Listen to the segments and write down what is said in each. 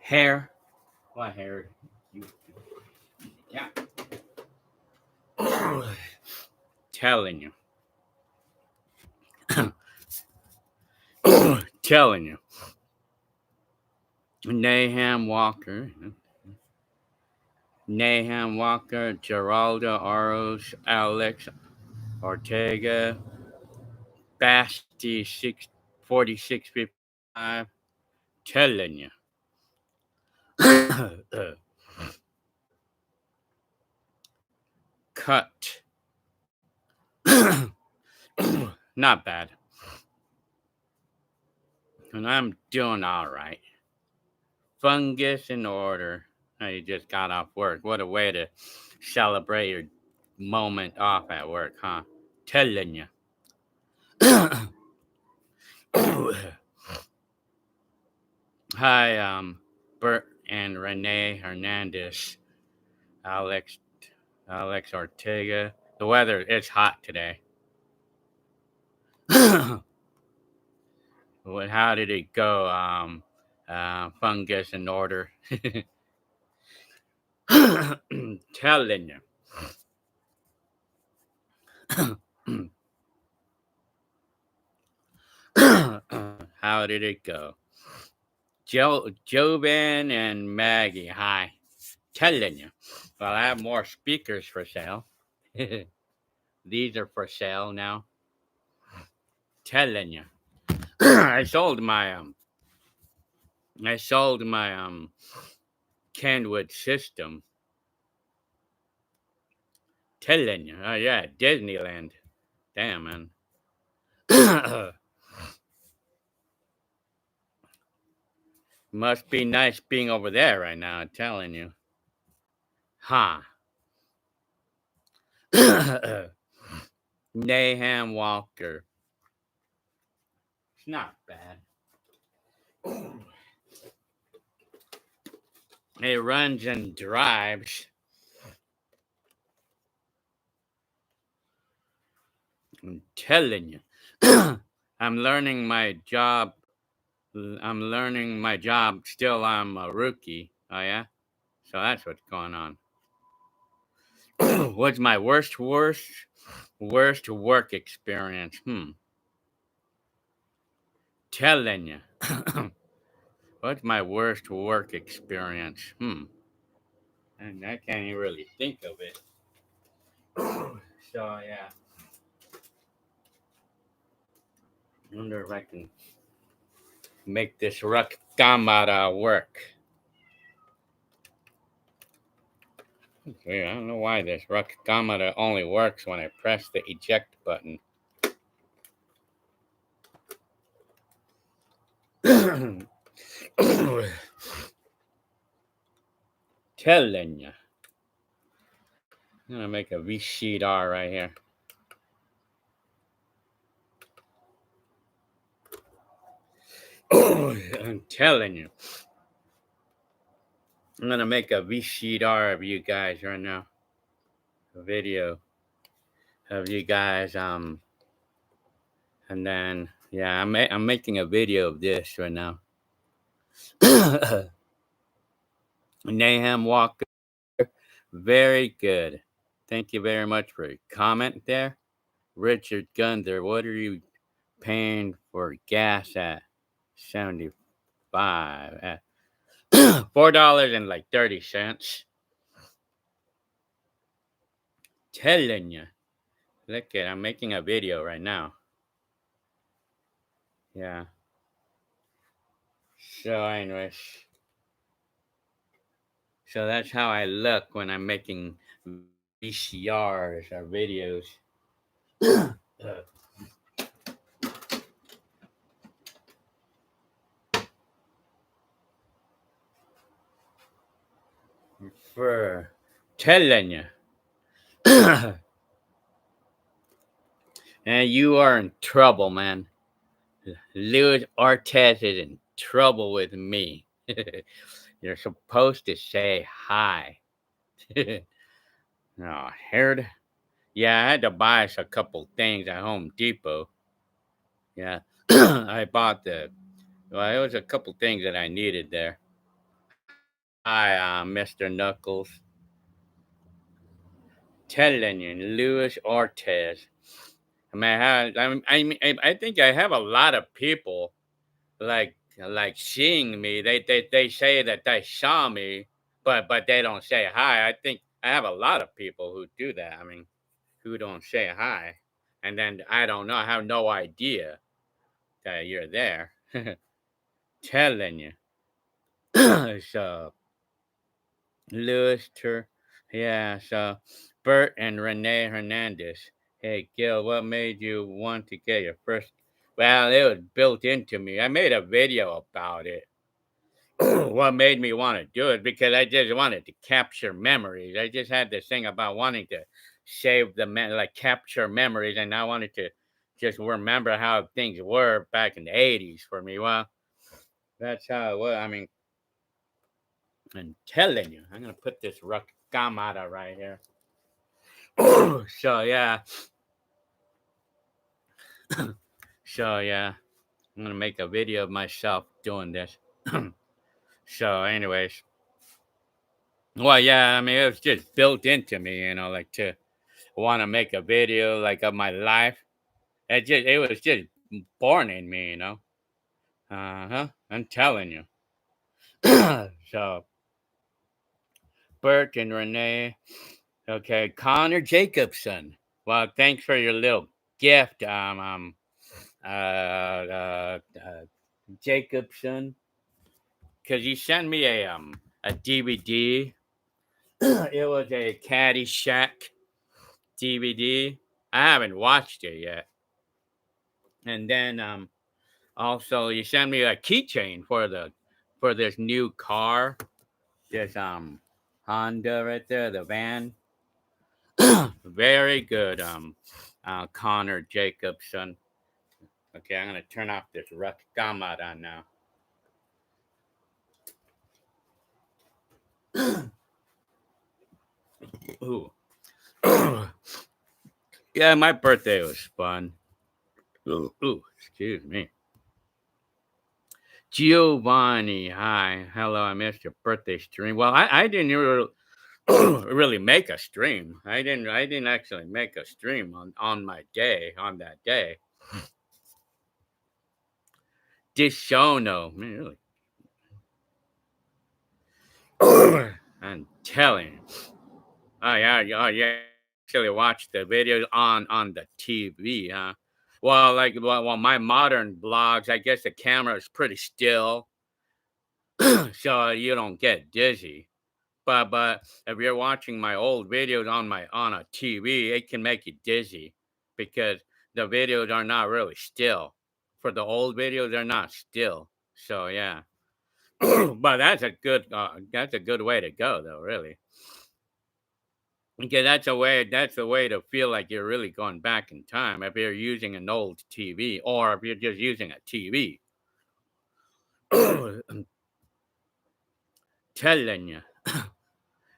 Hair. What hair? You. Yeah. Telling you. Telling you. Nahum Walker, Geraldo Aros, Alex Ortega, Basti 4655, telling you. Cut. Not bad. And I'm doing all right. Fungus in order. Oh, you just got off work. What a way to celebrate your moment off at work, huh? Telling you. Hi, Bert and Renee Hernandez, Alex Ortega. The weather is hot today. How did it go? Fungus in order. Telling you. How did it go? Joban and Maggie, hi. Telling you. Well, I have more speakers for sale. These are for sale now. Telling you. I sold my Kenwood system. Telling you. Oh yeah, Disneyland. Damn, man. Must be nice being over there right now, I'm telling you. Huh. Nahum Walker. It's not bad. It runs and drives. I'm telling you. I'm learning my job. Still, I'm a rookie. Oh, yeah? So that's what's going on. What's my worst work experience? Telling you. What's my worst work experience? And I can't even really think of it. So, yeah. I wonder if I can make this rock camera work. Okay, I don't know why this rock camera only works when I press the eject button. Telling you. I'm gonna make a V-sheet R right here. I'm telling you. I'm gonna make a V-sheet R of you guys right now. A video of you guys, and then, yeah, I'm making a video of this right now. Nahum Walker, very good. Thank you very much for your comment there. Richard Gunther, what are you paying for gas at? 75 at $4.30. Telling you. Look at, I'm making a video right now. Yeah. So anyways. So that's how I look when I'm making VCRs or videos. For telling you. And you are in trouble, man. Louis Artez is in trouble with me. You're supposed to say hi. No, heard. Yeah, I had to buy us a couple things at Home Depot. Yeah, I bought well, it was a couple things that I needed there. Hi, Mr. Knuckles. Telling you, Louis Ortez. I mean, I think I have a lot of people like seeing me. They say that they saw me, but they don't say hi. I think I have a lot of people who do that. I mean, who don't say hi, and then I don't know. I have no idea that you're there. Telling you. So Louis Tur, yeah. So Bert and Renee Hernandez. Hey Gil, what made you want to get your first? Well, it was built into me. I made a video about it. What made me want to do it because I just wanted to capture memories. I just had this thing about wanting to save like capture memories, and I wanted to just remember how things were back in the '80s for me. Well, that's how it was. I mean, I'm telling you, I'm gonna put this Rakamada right here. So yeah, so yeah, I'm gonna make a video of myself doing this. So, anyways, well, yeah, I mean, it was just built into me, like to want to make a video like of my life. It was just born in me. Uh-huh. I'm telling you. So Bert and Renee. Okay, Connor Jacobson. Well, thanks for your little gift, Jacobson, because you sent me a DVD. It was a Caddyshack DVD. I haven't watched it yet. And then also you sent me a keychain for this new car. This Honda right there, the van. Very good, Connor Jacobson. Okay, I'm gonna turn off this Rakamada now. Ooh. Yeah, my birthday was fun. Ooh, excuse me. Giovanni, hi. Hello, I missed your birthday stream. Well, I didn't really make a stream. I didn't actually make a stream on my day, on that day. Dishono, man, really. I'm telling you. Oh yeah. Actually watched the videos on the TV, huh? Well, my modern blogs, I guess the camera is pretty still, so you don't get dizzy. But if you're watching my old videos on a TV, it can make you dizzy because the videos are not really still. For the old videos, they're not still. So yeah. But that's a good way to go though, really. Okay, that's a way to feel like you're really going back in time if you're using an old TV or if you're just using a TV. I'm telling you.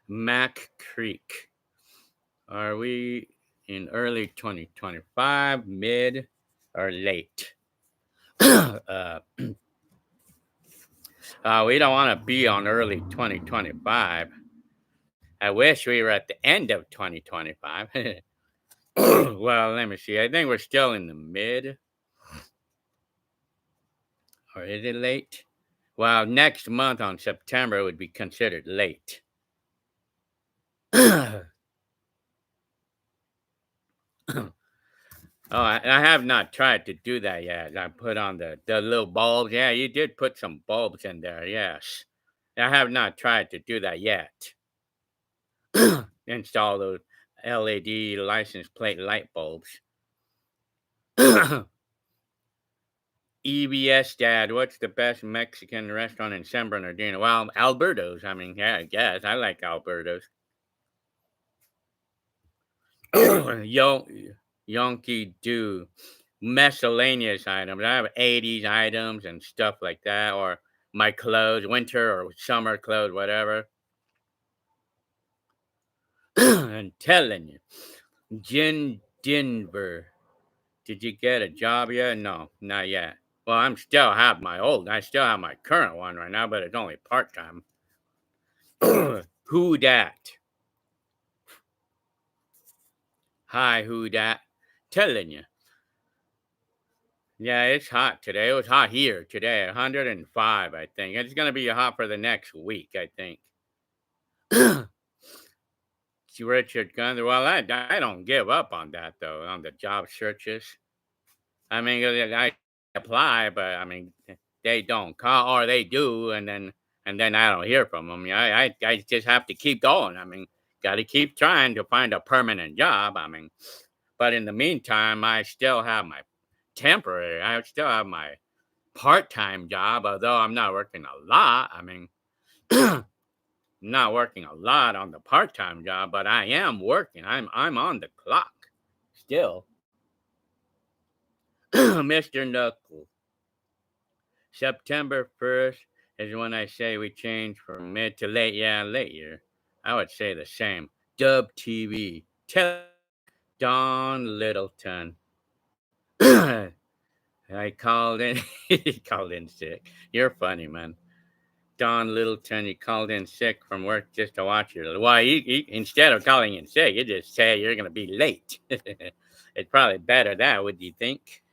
Mac Creek. Are we in early 2025, mid, or late? We don't want to be on early 2025. I wish we were at the end of 2025. Well, let me see. I think we're still in the mid. Or is it late? Well, next month on September would be considered late. Oh, I have not tried to do that yet. I put on the little bulbs. Yeah, you did put some bulbs in there. Yes. I have not tried to do that yet. Install those LED license plate light bulbs. EBS Dad, what's the best Mexican restaurant in San Bernardino? Well, Alberto's. I mean, yeah, I guess. I like Alberto's. Yo, Yonky do miscellaneous items. I have 80s items and stuff like that, or my clothes, winter or summer clothes, whatever. I'm telling you, Jin Denver. Did you get a job yet? No, not yet. Well, I still have my current one right now, but it's only part time. Who dat? Hi, who dat? Telling you. Yeah, it's hot today. It was hot here today, 105, I think. It's going to be hot for the next week, I think. Richard Gunther. Well, I don't give up on that, though, on the job searches. I mean, I apply, but I mean, they don't call, or they do, and then I don't hear from them. Yeah, I just have to keep going. I mean, got to keep trying to find a permanent job. I mean, but in the meantime, I still have my temporary. I still have my part-time job, although I'm not working a lot. I mean, not working a lot on the part-time job, but I am working. I'm on the clock still. Mr. Knuckles. September 1st is when I say we change from mid to late. Yeah, late year. I would say the same. Dub TV. Tell Don Littleton. I called in. He called in sick. You're funny, man. Don Littleton, he called in sick from work just to watch you. Why, instead of calling in sick, you just say you're going to be late. It's probably better that, would you think?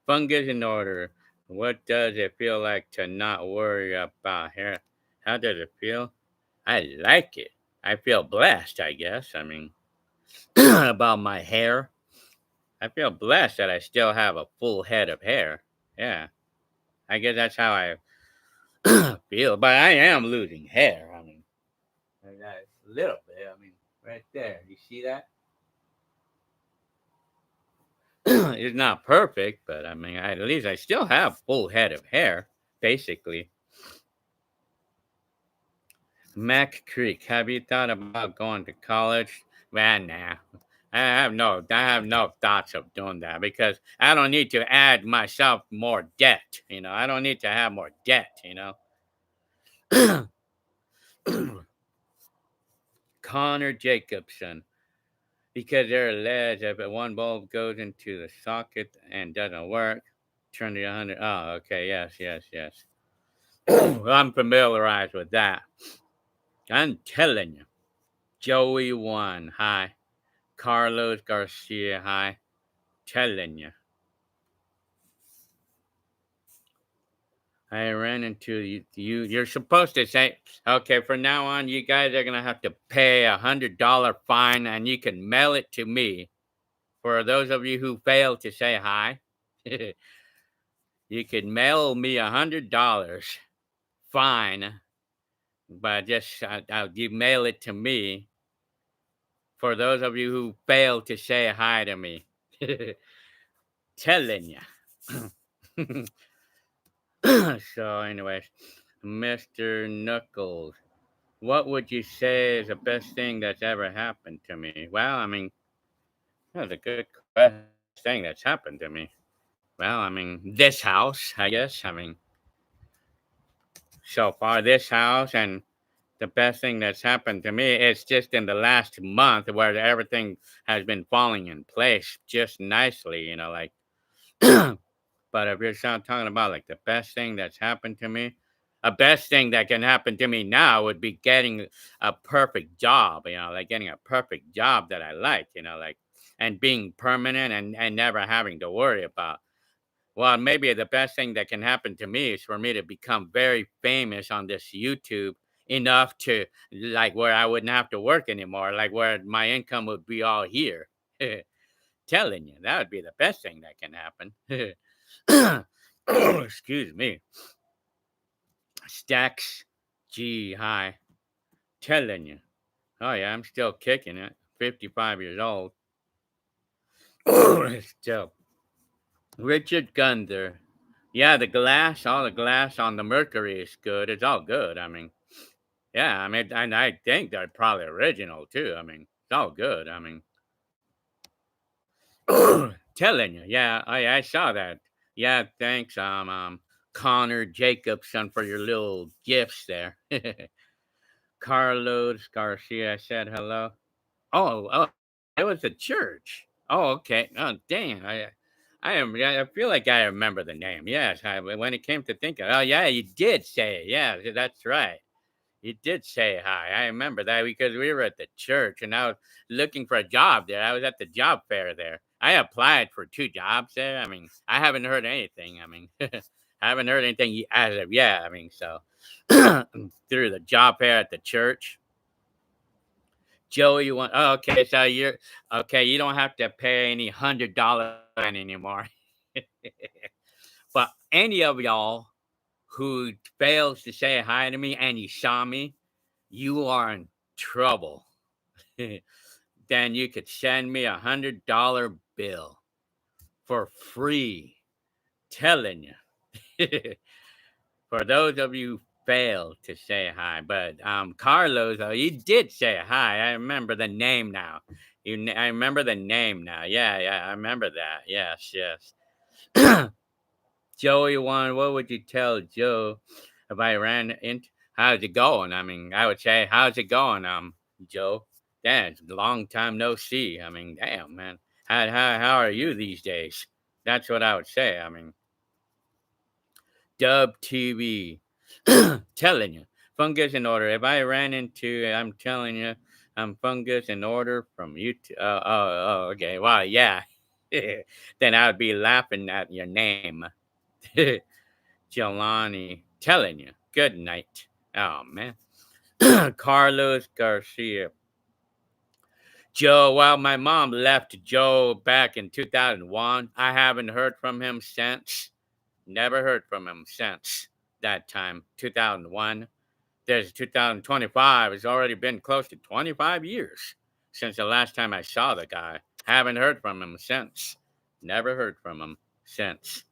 Fungus in order. What does it feel like to not worry about hair? How does it feel? I like it. I feel blessed, I guess. I mean, about my hair. I feel blessed that I still have a full head of hair. Yeah, I guess that's how I feel. But I am losing hair. I mean, I got a little bit. I mean, right there. You see that? It's not perfect, but I mean, at least I still have full head of hair, basically. Mac Creek, have you thought about going to college? Man, nah. I have no thoughts of doing that because I don't need to add myself more debt. I don't need to have more debt. Connor Jacobson, because they're alleged if one bulb goes into the socket and doesn't work, turn to 100. Oh, okay. Yes, yes, yes. I'm familiarized with that. I'm telling you. Joey 1, hi. Carlos Garcia, hi. Telling you. I ran into you. You're supposed to say, okay, from now on, you guys are going to have to pay $100 fine and you can mail it to me. For those of you who failed to say hi, you could mail me $100 fine, but just you mail it to me. For those of you who failed to say hi to me, telling you. So, anyways, Mr. Knuckles, what would you say is the best thing that's ever happened to me? Well, I mean, that's a good question. Thing that's happened to me. Well, I mean, this house, I guess. I mean, so far, this house, and the best thing that's happened to me is just in the last month where everything has been falling in place just nicely, like. But if you're talking about like the best thing that's happened to me, a best thing that can happen to me now would be getting a perfect job, like getting a perfect job that I like, and being permanent and never having to worry about. Well, maybe the best thing that can happen to me is for me to become very famous on this YouTube enough to like where I wouldn't have to work anymore, like where my income would be all here. Telling you, that would be the best thing that can happen. Excuse me. Stacks. Gee, hi. Telling you. Oh, yeah, I'm still kicking it. 55 years old. Still. Richard Gunther. Yeah, all the glass on the Mercury is good. It's all good. I mean, yeah, I mean, and I think they're probably original too. I mean, it's all good. I mean, Telling you, yeah, I saw that. Yeah, thanks, Connor Jacobson for your little gifts there. Carlos Garcia said hello. Oh, it was a church. Oh, okay. Oh, dang. I am. Yeah, I feel like I remember the name. Yes, when it came to think of. Oh, yeah, you did say it. Yeah, that's right. You did say hi. I remember that because we were at the church and I was looking for a job there. I was at the job fair there. I applied for 2 jobs there. I mean, I haven't heard anything. I mean, I haven't heard anything as of yet. I mean, so through the job fair at the church. Joey, you want? Oh, okay. So you're okay. You don't have to pay any $100 anymore. But any of y'all who fails to say hi to me and you saw me, you are in trouble. Then you could send me $100 bill for free. Telling you. For those of you who failed to say hi, but Carlos, oh, you did say hi. I remember the name now. I remember the name now. Yeah, yeah, I remember that. Yes, yes. Joey one, what would you tell Joe if I ran into? How's it going? I mean, I would say, how's it going, Joe? Damn, it's a long time no see. I mean, damn, man. How are you these days? That's what I would say. I mean, Dub TV. Telling you, fungus in order. If I ran into, I'm telling you, I'm fungus in order from you. Okay. Wow, yeah. Then I would be laughing at your name. Jelani, telling you. Good night. Oh, man. Carlos Garcia. Joe, well, my mom left Joe back in 2001. I haven't heard from him since. Never heard from him since that time, 2001. There's 2025. It's already been close to 25 years since the last time I saw the guy. Haven't heard from him since. Never heard from him since.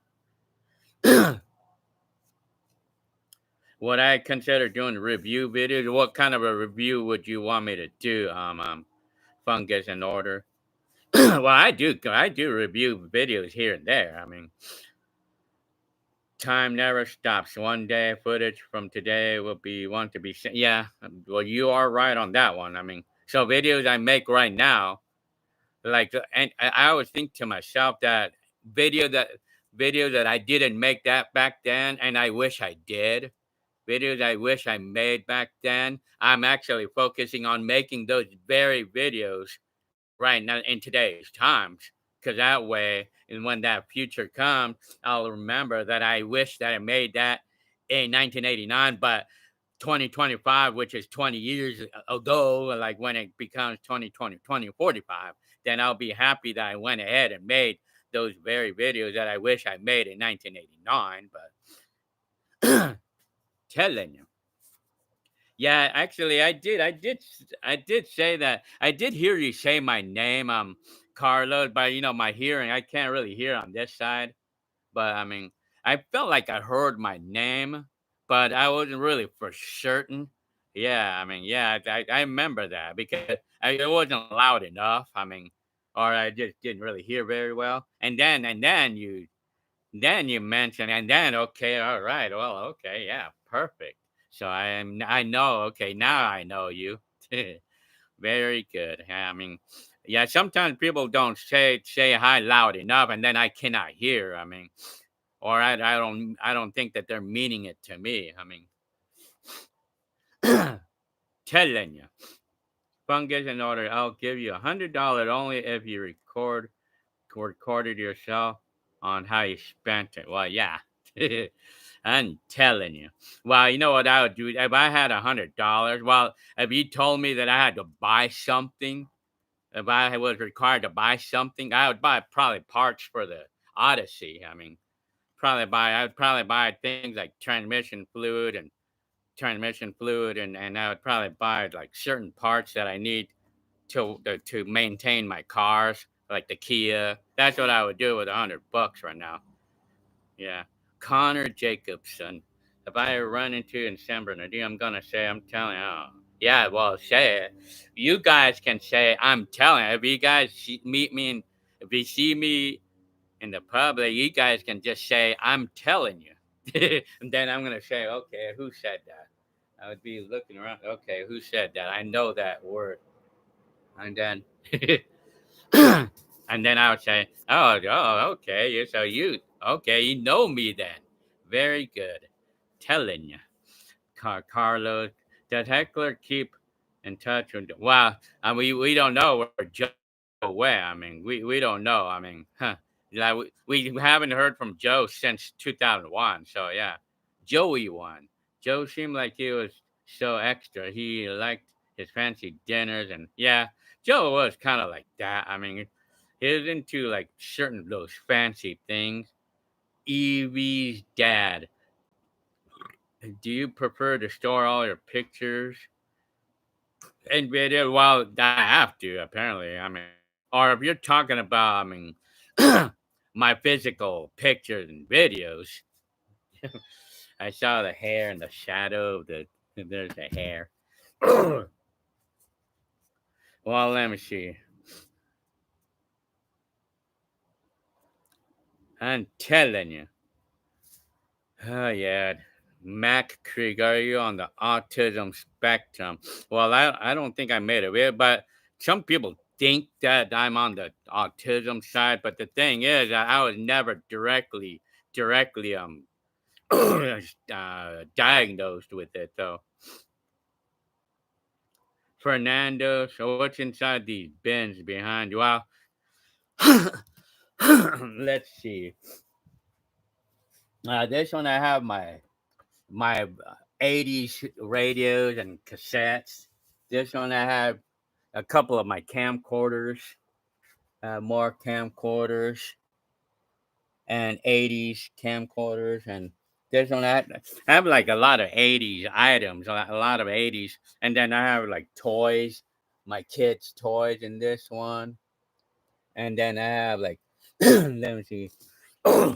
Would I consider doing review videos? What kind of a review would you want me to do? Fungus in order. Well, I do review videos here and there. I mean, time never stops. One day footage from today will be one to be seen. Yeah, well, you are right on that one. I mean, so videos I make right now, like, and I always think to myself that video that video that I didn't make that back then, and I wish I did. Videos I wish I made back then. I'm actually focusing on making those very videos right now in today's times, because that way, and when that future comes, I'll remember that I wish that I made that in 1989, but 2025, which is 20 years ago, like when it becomes 2020, 2045, then I'll be happy that I went ahead and made those very videos that I wish I made in 1989. But telling you. Yeah, actually, I did say that. I did hear you say my name, Carlos, but my hearing, I can't really hear on this side. But I mean, I felt like I heard my name, but I wasn't really for certain. Yeah, I mean, yeah, I remember that because it wasn't loud enough. I mean, or I just didn't really hear very well. And then you mentioned, and then okay, all right, well, okay, yeah, perfect. So I know, okay, now I know you. Very good. Yeah, I mean, yeah, sometimes people don't say hi loud enough, and then I cannot hear. I mean, or I don't think that they're meaning it to me. I mean, telling you, fungus in order. I'll give you $100 only if you recorded yourself on how you spent it. Well, yeah. I'm telling you. Well, you know what I would do if I had $100. Well, if you told me that I had to buy something, if I was required to buy something, I would buy probably parts for the Odyssey. I mean, I would probably buy things like transmission fluid, and I would probably buy like certain parts that I need to maintain my cars, like the Kia. That's what I would do with $100 right now. Yeah. Connor Jacobson. If I run into in San Bernardino, I'm gonna say I'm telling you. Oh, yeah, well, say it. You guys can say I'm telling. If you guys meet me If you see me in the public, you guys can just say, "I'm telling you," and then I'm gonna say, "Okay, who said that?" I would be looking around. Okay, who said that? I know that word, and then and then I would say, "Oh, okay. So you okay? You know me then? Very good. Telling you." Carlos, does Heckler keep in touch with? Well, I mean, we don't know where Joe went. I mean, we don't know. I mean, huh? Like we haven't heard from Joe since 2001. So yeah, Joey won. Joe seemed like he was so extra. He liked his fancy dinners, and yeah, Joe was kind of like that. I mean, he was into like certain those fancy things. Evie's dad. Do you prefer to store all your pictures and video? Well, I have to apparently. I mean, or if you're talking about, I mean, my physical pictures and videos. I saw the hair and the shadow of the. There's the hair. Well, let me see. I'm telling you. Oh yeah, Mac Krieg, are you on the autism spectrum? Well, I don't think I made it weird, but some people think that I'm on the autism side. But the thing is, I was never directly diagnosed with it though. Fernando, so what's inside these bins behind you? Well, let's see. This one I have my 80s radios and cassettes. This one I have a couple of my camcorders, more camcorders and 80s camcorders. And this one I have like a lot of 80s items, a lot of 80s. And then I have like toys, my kids' toys in this one. And then I have like, let me see,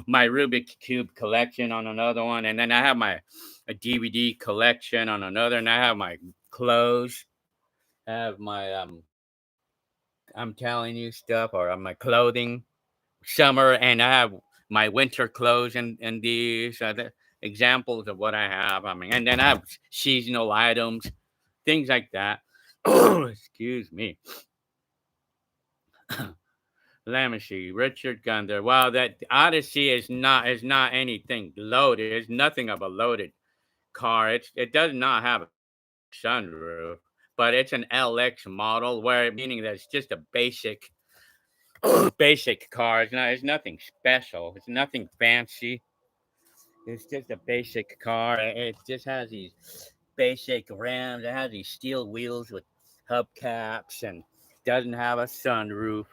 my Rubik's Cube collection on another one. And then I have my a DVD collection on another. And I have my clothes. I have my I'm telling you stuff or my clothing, summer, and I have my winter clothes and these are the examples of what I have. I mean, and then I have seasonal items, things like that. Oh, excuse me. Let me see. Richard Gunther. Wow, that Odyssey is not anything loaded. It's nothing of a loaded car. It does not have a sunroof, but it's an LX model, where meaning that it's just a basic car. It's nothing special. It's nothing fancy. It's just a basic car. It just has these basic rims. It has these steel wheels with hubcaps and doesn't have a sunroof.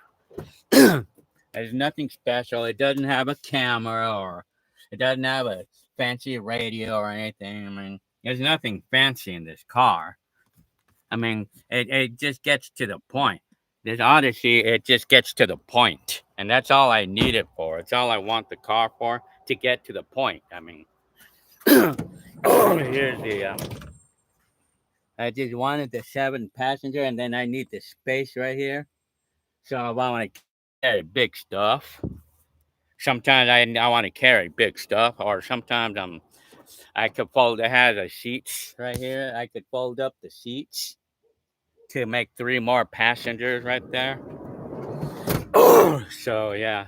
There's nothing special. It doesn't have a camera or it doesn't have a fancy radio or anything. I mean, there's nothing fancy in this car. I mean, it just gets to the point. This Odyssey, it just gets to the point. And that's all I need it for. It's all I want the car for, to get to the point. I mean, here's the. I just wanted the 7 passenger, and then I need the space right here. So I want to carry big stuff. Sometimes I want to carry big stuff, or sometimes I could fold. It has a seats right here. I could fold up the seats to make 3 more passengers right there. So yeah,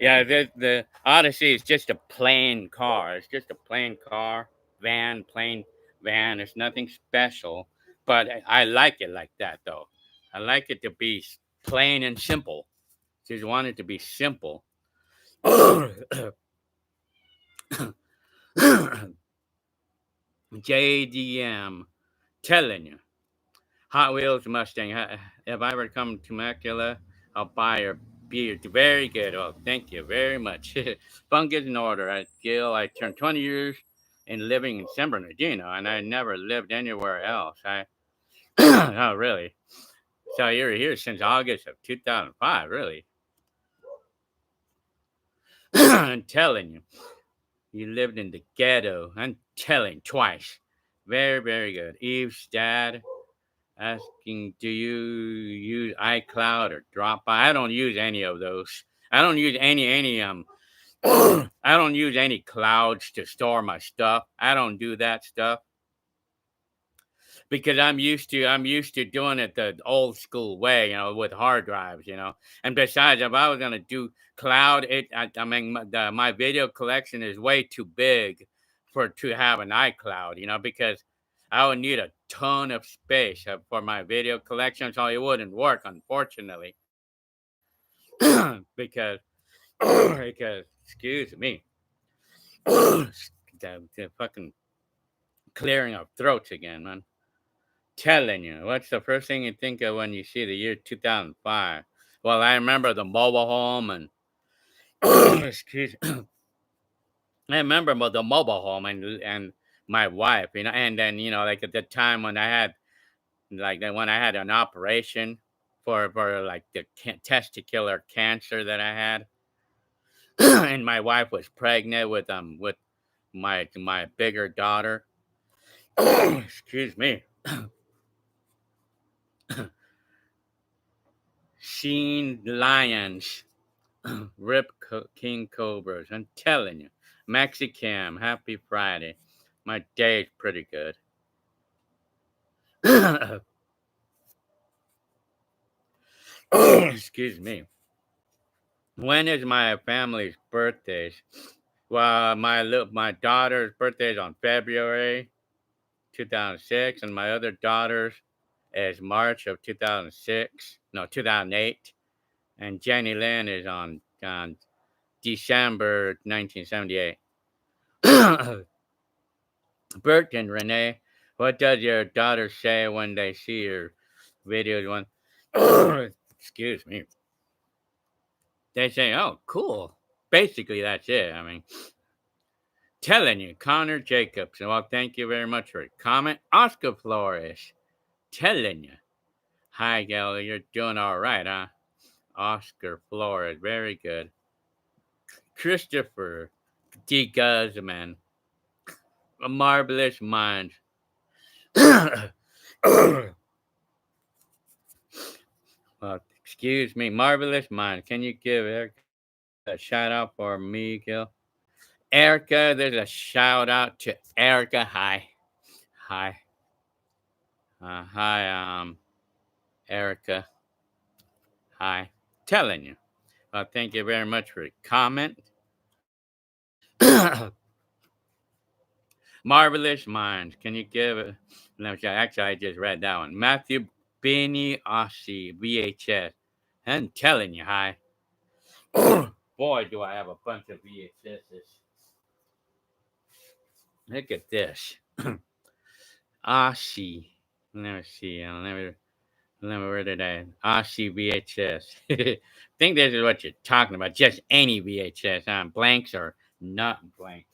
yeah. The Odyssey is just a plain car. It's just a plain car, plain van. It's nothing special, but I like it like that though. I like it to be plain and simple. Just want it to be simple. JDM, telling you. Hot Wheels Mustang. If I ever come to Temecula, I'll buy your beer. Very good. Oh, thank you very much. Fungus in order. Gil, I turned 20 years in living in San Bernardino, and I never lived anywhere else. Oh, really? So you're here since August of 2005, really? I'm telling you. You lived in the ghetto. I'm telling twice. Very, very good. Eve's dad. Asking, do you use iCloud or Dropbox? I don't use any of those. I don't use any I don't use any clouds to store my stuff. I don't do that stuff because I'm used to doing it the old school way, with hard drives. And besides, if I was gonna do cloud, I mean, my video collection is way too big for to have an iCloud, because I would need a ton of space for my video collection, so it wouldn't work, unfortunately, because because excuse me, the fucking clearing of throats again, man. Telling you, what's the first thing you think of when you see the year 2005? Well, I remember the mobile home and excuse. I remember the mobile home and my wife, and then like at the time when I had when I had an operation for like the testicular cancer that I had, and my wife was pregnant with my bigger daughter. Excuse me. Seen lions. Rip King Cobras. I'm telling you. Mexicam, happy Friday. My day's pretty good. Excuse me. When is my family's birthdays? Well, my daughter's birthday is on February 2006, and my other daughter's is March of 2006. No, 2008. And Jenny Lynn is on December 1978. Bert and Renee, what does your daughter say when they see your videos? Excuse me. They say, "Oh, cool." Basically, that's it. I mean, telling you, Connor Jacobs. Well, thank you very much for your comment. Oscar Flores, telling you. Hi, gal. You're doing all right, huh? Oscar Flores, very good. Christopher D. Guzman, a marvelous mind. Well, excuse me, marvelous mind. Can you give Erica a shout out for me, Gil? Erica, there's a shout out to Erica. Hi, hi, hi, Erica. Hi, telling you. Thank you very much for your comment. Marvelous minds. Can you give it? Let me see. Actually, I just read that one. Matthew Benny Aussie VHS. I'm telling you, hi. Boy, do I have a bunch of VHSs. Look at this. Aussie. Let me see. Let me where did I? Aussie VHS. I think this is what you're talking about. Just any VHS. Blanks or not blank.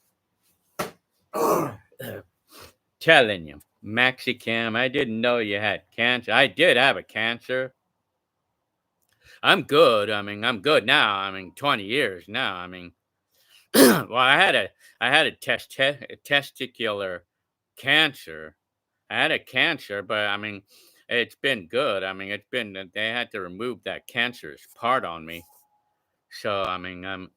Telling you. Maxicam. I didn't know you had cancer. I did have a cancer. I'm good. I mean, I'm good now. I mean, 20 years now. I mean, well, I had a testicular cancer. I had a cancer, but I mean, it's been good. I mean, they had to remove that cancerous part on me. So I mean,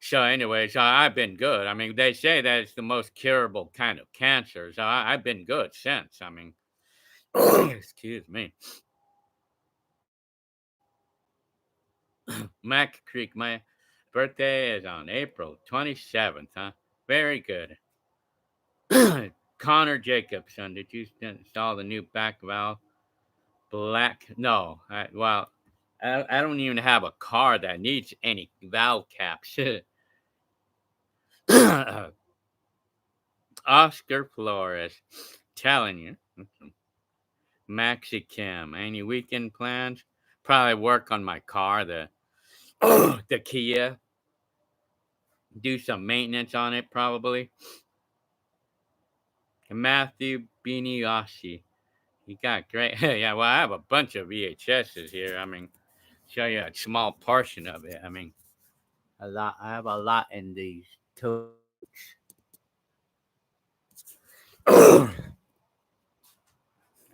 so anyway, so I've been good. I mean, they say that it's the most curable kind of cancer. So I've been good since. I mean, excuse me, Mac Creek. My birthday is on April 27th. Huh? Very good. Connor Jacobson, did you install the new back valve? Black? No. I don't even have a car that needs any valve caps. Oscar Flores, telling you. Maxicam, any weekend plans? Probably work on my car, the Kia. Do some maintenance on it, probably. Matthew Biniashi. You got great. Yeah, well, I have a bunch of VHSs here. I mean, show you a small portion of it. I mean, a lot. I have a lot in these totes.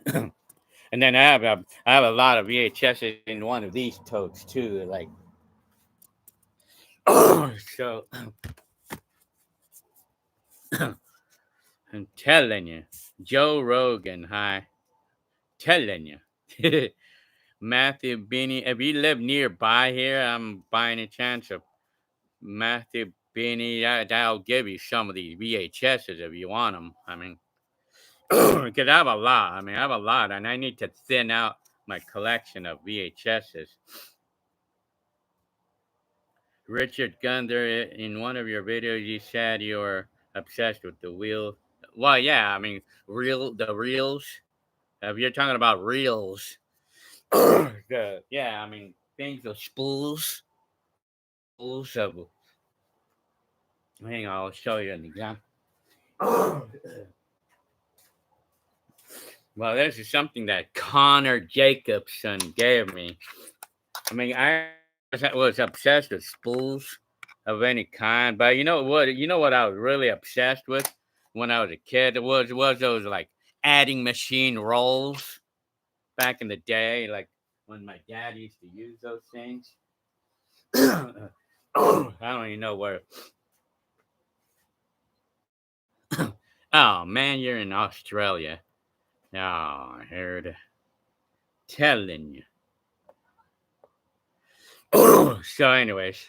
And then I have a lot of VHSs in one of these totes too. Like, so I'm telling you, Joe Rogan, hi, telling you. Matthew Beanie, if you live nearby here, I'm buying a chance of Matthew Beanie. I'll give you some of these VHSs if you want them. I mean, because I have a lot. I mean, I have a lot, and I need to thin out my collection of VHSs. Richard Gunther, in one of your videos, you said you were obsessed with the wheel. Well, yeah, I mean, the reels. If you're talking about reels, yeah, I mean, things of spools of. Hang on, I'll show you an example. Well, this is something that Connor Jacobson gave me. I mean, I was obsessed with spools of any kind, but you know what? You know what I was really obsessed with when I was a kid? It was those like adding machine rolls back in the day, like when my dad used to use those things. I don't even know where. Oh man, you're in Australia. Oh, I heard. Telling you. So, anyways,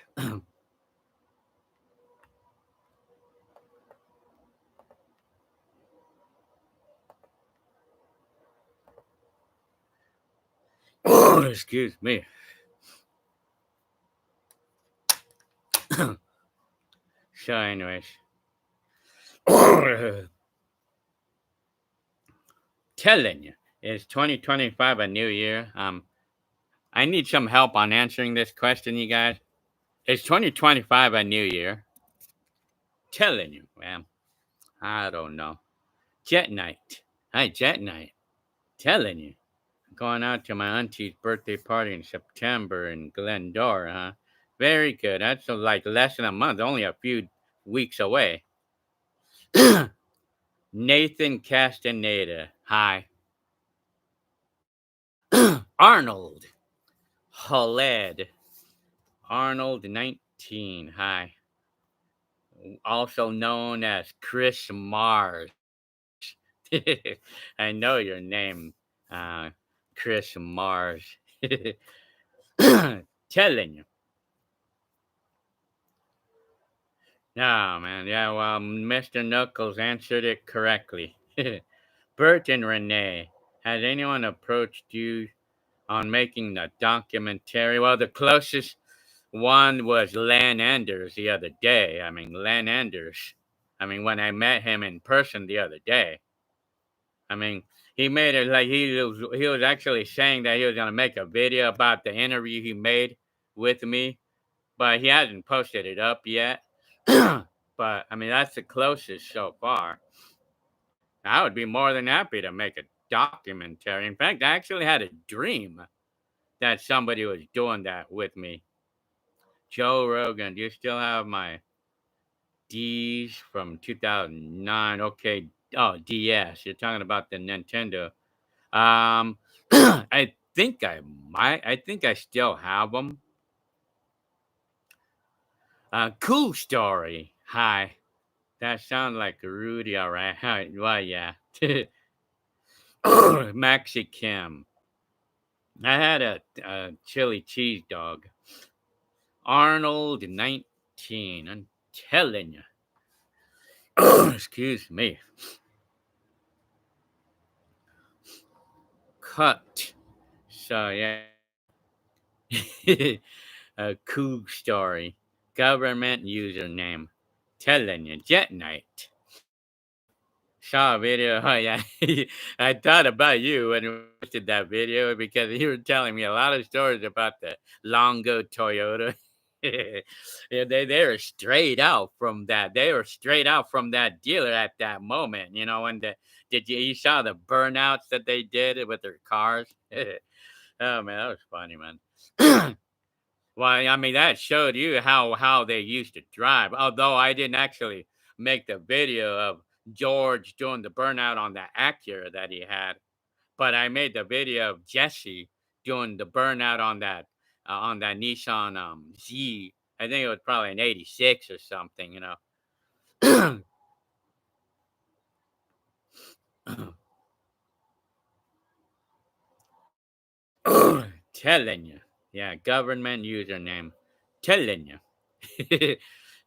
excuse me. So, anyways, telling you, is 2025 a new year? I need some help on answering this question, you guys. Is 2025 a new year? Telling you, man. I don't know. Jet night. Hi, jet night. Telling you. Going out to my auntie's birthday party in September in Glendora, huh? Very good. That's like less than a month, only a few weeks away. Nathan Castaneda. Hi. Arnold. Haled. Arnold 19. Hi. Also known as Chris Mars. I know your name, uh, Chris Mars. Telling you. No, man. Yeah, well, Mr. Knuckles answered it correctly. Bert and Renee, has anyone approached you on making the documentary? Well, the closest one was Len Enders the other day. I mean, Len Enders. I mean, when I met him in person the other day. I mean, he made it like he was actually saying that he was gonna make a video about the interview he made with me, but he hasn't posted it up yet. But I mean, that's the closest so far. I would be more than happy to make a documentary. In fact, I actually had a dream that somebody was doing that with me. Joe Rogan, do you still have my D's from 2009? Okay. Oh, DS. You're talking about the Nintendo. Um, I think I might. I think I still have them. Cool story. Hi. That sounds like Rudy, all right. Hi. Well, yeah. Maxi Kim. I had a chili cheese dog. Arnold 19. I'm telling you. Excuse me. Cut. So, yeah. A cool story. Government username. Telling you. Jet Night. Saw a video. Oh yeah, I thought about you when we posted that video because you were telling me a lot of stories about the Longo Toyota. Yeah, they were straight out from that. They were straight out from that dealer at that moment. You know, when you saw the burnouts that they did with their cars? Oh man, that was funny, man. Well, I mean, that showed you how they used to drive. Although I didn't actually make the video of George doing the burnout on the Acura that he had, but I made the video of Jesse doing the burnout on that Nissan Z. I think it was probably an '86 or something, you know. Telling you. Yeah, government username. Telling you. Yeah,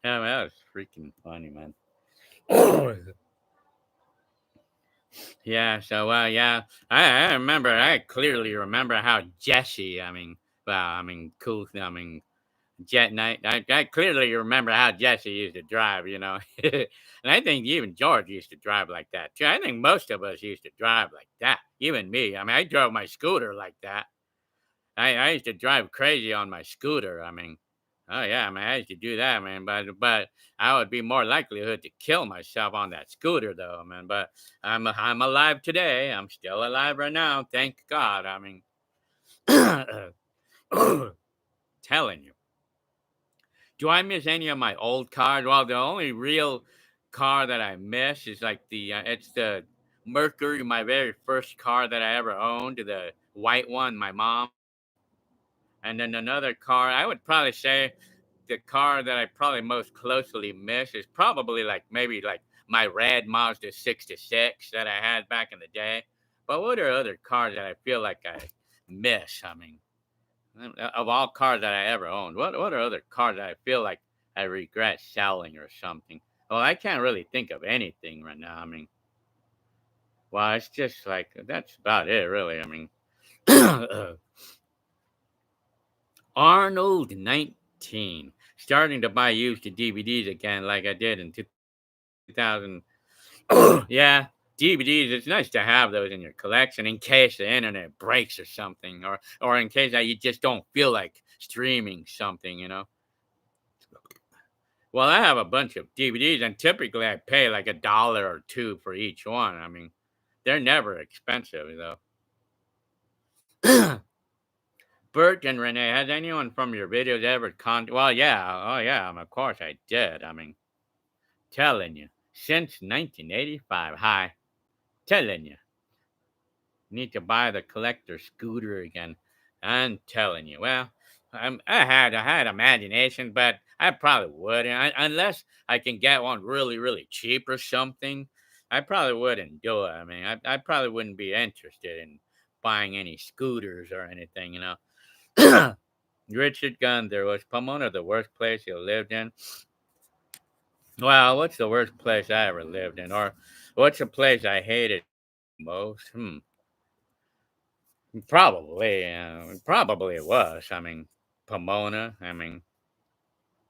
man, that was freaking funny, man. Yeah, so yeah, I remember. I clearly remember how Jesse. Cool. Jet Night. I clearly remember how Jesse used to drive. You know, and I think even George used to drive like that too. I think most of us used to drive like that. Even me. I mean, I drove my scooter like that. I used to drive crazy on my scooter. Oh yeah, man, I used to do that, man. But I would be more likelihood to kill myself on that scooter, though, man. But I'm alive today. I'm still alive right now. Thank God. Telling you. Do I miss any of my old cars? Well, the only real car that I miss is like it's the Mercury, my very first car that I ever owned, the white one, my mom. And then another car, I would probably say the car that I probably most closely miss is probably like maybe like my red Mazda 66 that I had back in the day. But what are other cars that I feel like I miss? Of all cars that I ever owned, what are other cars that I feel like I regret selling or something? Well, I can't really think of anything right now. Well, it's just like that's about it, really. Arnold 19. Starting to buy used DVDs again, like I did in 2000. Yeah, DVDs. It's nice to have those in your collection in case the internet breaks or something, or in case that you just don't feel like streaming something. You know. Well, I have a bunch of DVDs, and typically I pay like $1 or $2 for each one. They're never expensive though. Bert and Renee, has anyone from your videos ever Well, yeah. Oh, yeah. Of course I did. Telling you. Since 1985. Hi. Telling you. Need to buy the collector scooter again. I'm telling you. Well, I had imagination, but I probably wouldn't. Unless I can get one really, really cheap or something. I probably wouldn't do it. I probably wouldn't be interested in buying any scooters or anything, you know. Richard Gunther, was Pomona the worst place you lived in? Well, what's the worst place I ever lived in? Or what's a place I hated most? Probably it was. Pomona.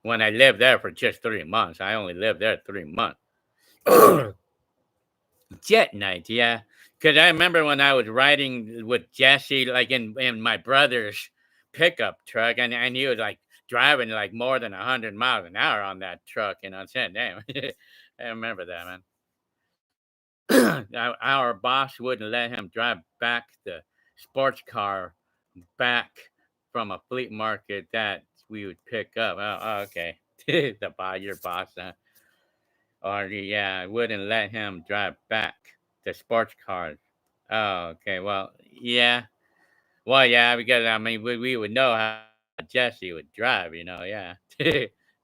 When I lived there for just 3 months, I only lived there 3 months. Jet night, yeah. Because I remember when I was riding with Jesse, like in my brother's pickup truck, and he was like driving like more than 100 miles an hour on that truck. You know, I'm saying, damn, I remember that, man. Our boss wouldn't let him drive back the sports car back from a flea market that we would pick up. Oh, okay. Your boss, or yeah, wouldn't let him drive back the sports cars. Oh, okay. Well, yeah. Well, yeah, because we would know how Jesse would drive, you know. Yeah,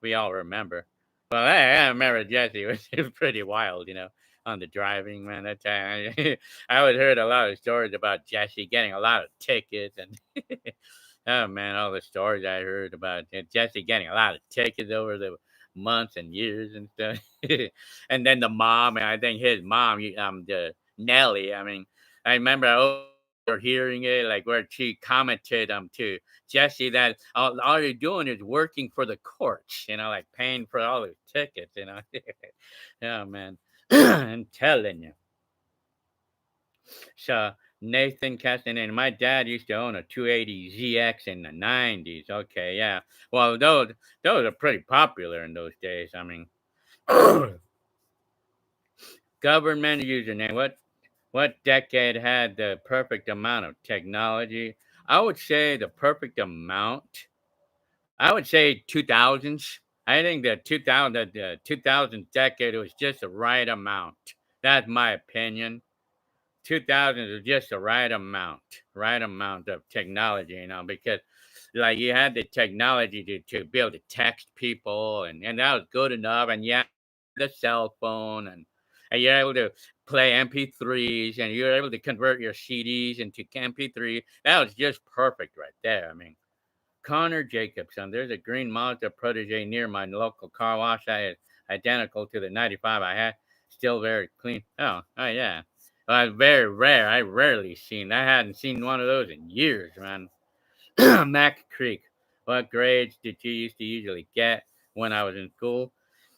we all remember. Well, I remember Jesse was, he was pretty wild, you know, on the driving, man. That time, I would heard a lot of stories about Jesse getting a lot of tickets, and oh man, all the stories I heard about Jesse getting a lot of tickets over the months and years and stuff. And then the mom, and I think his mom, the Nellie. I remember hearing it, like where she commented to Jesse that all you're doing is working for the courts, you know, like paying for all the tickets, you know. Oh man, I'm telling you. So Nathan Castanet, my dad used to own a 280ZX in the 90s. Okay, yeah. Well, those are pretty popular in those days. Government username. What decade had the perfect amount of technology? I would say the perfect amount. I would say 2000s. I think the 2000 decade was just the right amount. That's my opinion. 2000s was just the right amount of technology, because like you had the technology to be able to text people, and that was good enough. And yeah, the cell phone, and you're able to play MP3s, and you're able to convert your CDs into MP3. That was just perfect right there. I mean, Connor Jacobson, there's a green Mazda Protege near my local car wash. I had identical to the 95 I had, still very clean. Oh yeah. Very rare. I rarely seen. I hadn't seen one of those in years, man. Mac Creek. What grades did you used to usually get when I was in school?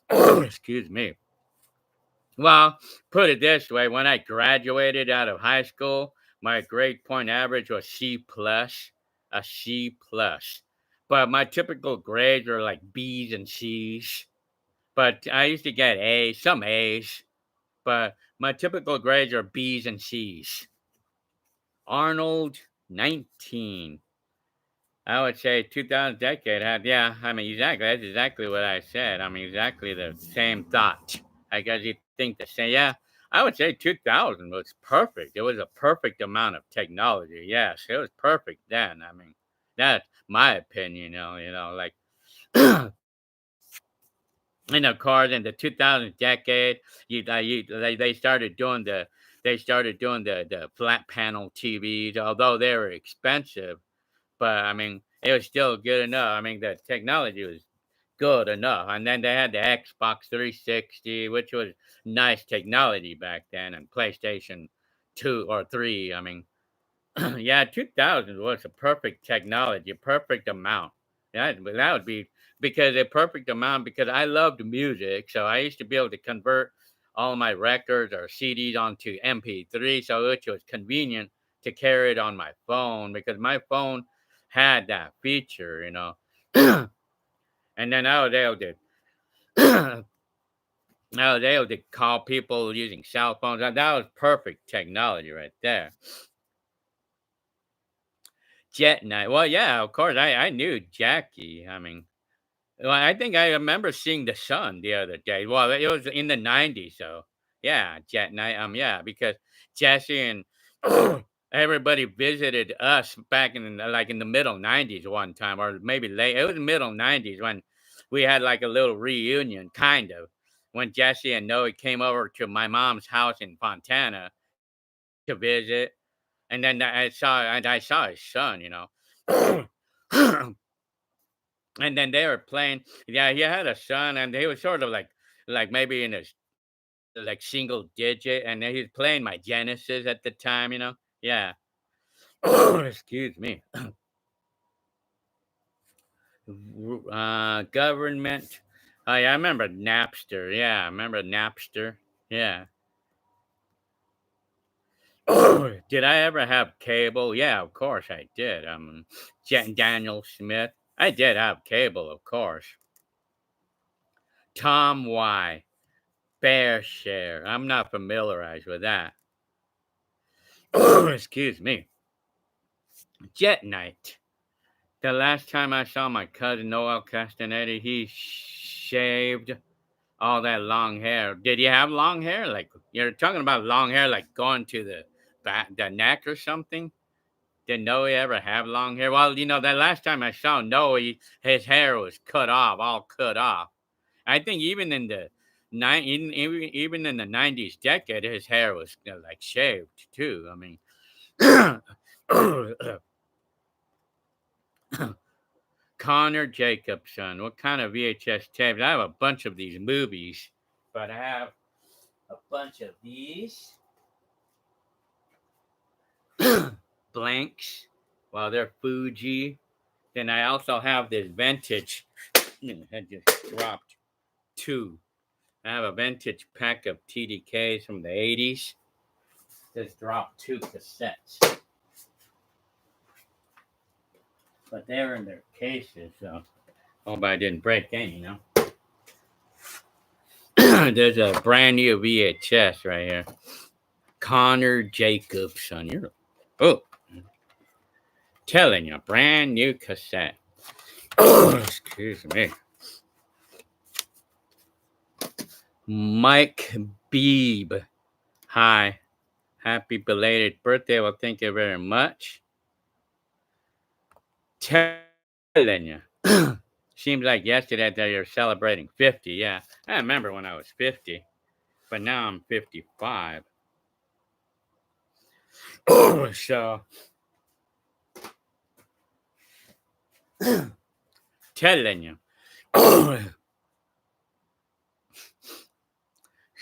Excuse me. Well, put it this way: when I graduated out of high school, my grade point average was C plus, a C plus. But my typical grades were like B's and C's. But I used to get A's, some A's. But my typical grades are B's and C's. Arnold, 19. I would say 2000 decade had, yeah, I mean, exactly. That's exactly what I said. I mean, exactly the same thought. I guess you think the same. Yeah, I would say 2000 was perfect. It was a perfect amount of technology. Yes, it was perfect then. I mean, that's my opinion, like in the cars in the 2000 decade, they started doing the flat panel TVs, although they were expensive. But I mean, it was still good enough. I mean, the technology was good enough. And then they had the Xbox 360, which was nice technology back then, and PlayStation 2 or 3. I mean, yeah, 2000 was a perfect technology, a perfect amount. That would be because a perfect amount because I loved music. So I used to be able to convert all my records or CDs onto MP3, so which was convenient to carry it on my phone because my phone had that feature. And then I was able to I was able to call people using cell phones. That was perfect technology right there. Jet Night. Well, yeah, of course. I knew Jackie. I mean, well, I think I remember seeing the sun the other day. Well, it was in the 90s, so yeah, Jet Night. Yeah, because Jesse and everybody visited us back in the middle 90s one time, or maybe late. It was middle 90s when we had like a little reunion, kind of, when Jesse and Noe came over to my mom's house in Fontana to visit, and then I saw his son. And then they were playing. Yeah, he had a son, and he was sort of like maybe in his like single digit, and then he was playing my Genesis at the time. Yeah. Excuse me. Government. Oh yeah, I remember Napster. Yeah, I remember Napster. Yeah. Did I ever have cable? Yeah, of course I did. Daniel Smith. I did have cable, of course. Tom Y. Bear share. I'm not familiarized with that. Excuse me. Jet night. The last time I saw my cousin Noel Castaneda, he shaved all that long hair. Did he have long hair? Like you're talking about long hair, like going to the neck or something? Did Noe ever have long hair? Well, the last time I saw Noe, his hair was cut off, all cut off. I think even in the even in the 90s decade, his hair was like shaved too. I mean, Connor Jacobson. What kind of VHS tapes? I have a bunch of these movies, but I have a bunch of these blanks. Well, they're Fuji. Then I also have this vintage. I just dropped two. I have a vintage pack of TDKs from the 80s. Just dropped two cassettes. But they're in their cases, so hope I didn't break any. There's a brand new VHS right here. Connor Jacobson. Oh, telling you, brand new cassette. Excuse me. Mike Beebe. Hi. Happy belated birthday. Well, thank you very much. Telling you. Seems like yesterday that you're celebrating 50. Yeah, I remember when I was 50, but now I'm 55. So, telling you.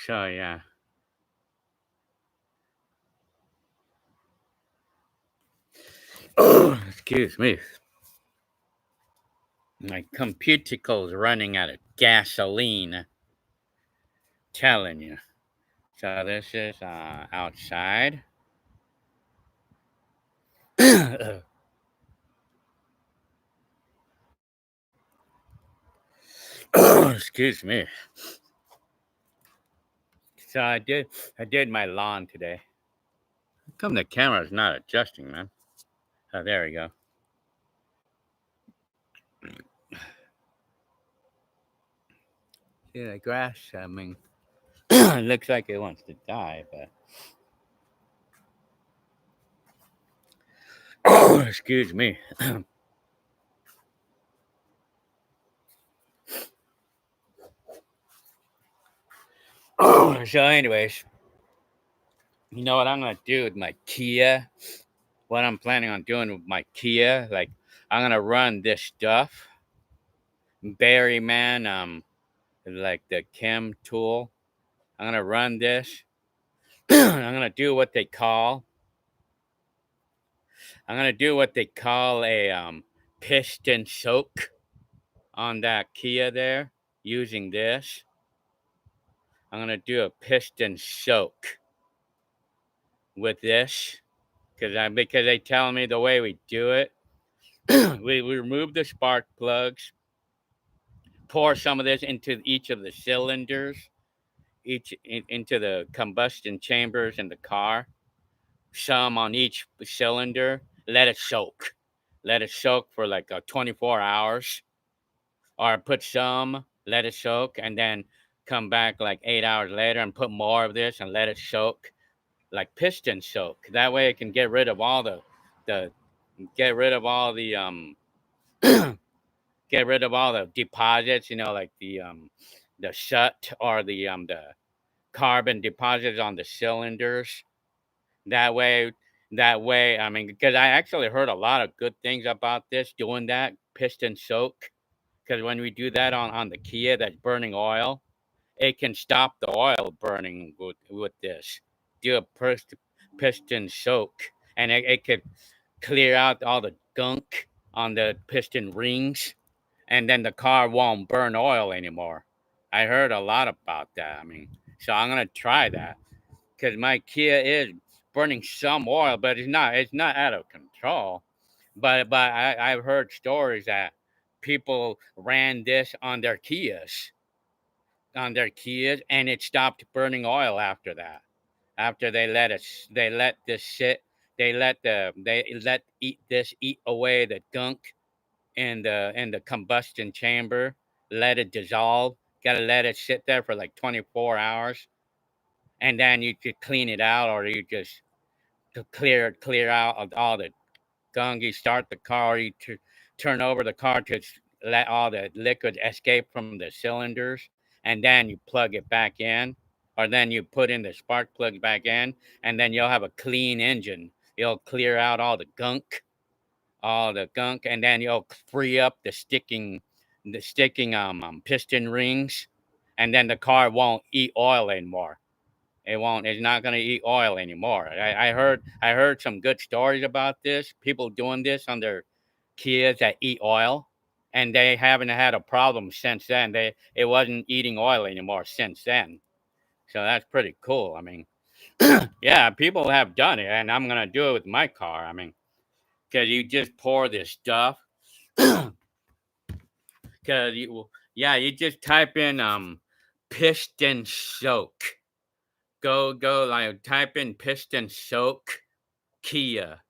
So, yeah. Excuse me. My computer's running out of gasoline. Telling you. So, this is outside. Excuse me. So I did my lawn today. How come the camera's not adjusting, man? Oh, there we go. See the grass? I mean, it looks like it wants to die, but excuse me. So, anyways, you know what I'm gonna do with my Kia? What I'm planning on doing with my Kia? Like, I'm gonna run this stuff, Berry Man, like the chem tool. I'm gonna run this. I'm gonna do what they call. I'm gonna do what they call a piston soak on that Kia there using this. I'm gonna do a piston soak with this because they tell me the way we do it. we remove the spark plugs, pour some of this into each of the cylinders, into the combustion chambers in the car. Some on each cylinder. Let it soak. Let it soak for like 24 hours. Or put some, let it soak, and then come back like 8 hours later and put more of this and let it soak, like piston soak. That way it can get rid of all the get rid of all the get rid of all the deposits, like the soot or the carbon deposits on the cylinders. That way, I mean, because I actually heard a lot of good things about this doing that piston soak. Because when we do that on the Kia that's burning oil, it can stop the oil burning with this. Do a piston soak, and it could clear out all the gunk on the piston rings, and then the car won't burn oil anymore. I heard a lot about that. I mean, so I'm gonna try that because my Kia is burning some oil, but it's not out of control. But I've heard stories that people ran this on their Kias, and it stopped burning oil after that. After they let this sit, they let eat away the gunk in the combustion chamber, let it dissolve. Got to let it sit there for like 24 hours, and then you could clean it out, or you just to clear out of all the gunk. You start the car, you turn over the car to let all the liquid escape from the cylinders, and then you plug it back in, or then you put in the spark plugs back in, and then you'll have a clean engine. You'll clear out all the gunk, and then you'll free up the sticking piston rings, and then the car won't eat oil anymore. It won't. It's not going to eat oil anymore. I heard some good stories about this. People doing this on their Kias that eat oil, and they haven't had a problem since then. It wasn't eating oil anymore since then. So that's pretty cool. I mean, yeah, people have done it, and I'm gonna do it with my car. I mean, because you just pour this stuff. Because you just type in piston soak. Go like type in piston soak Kia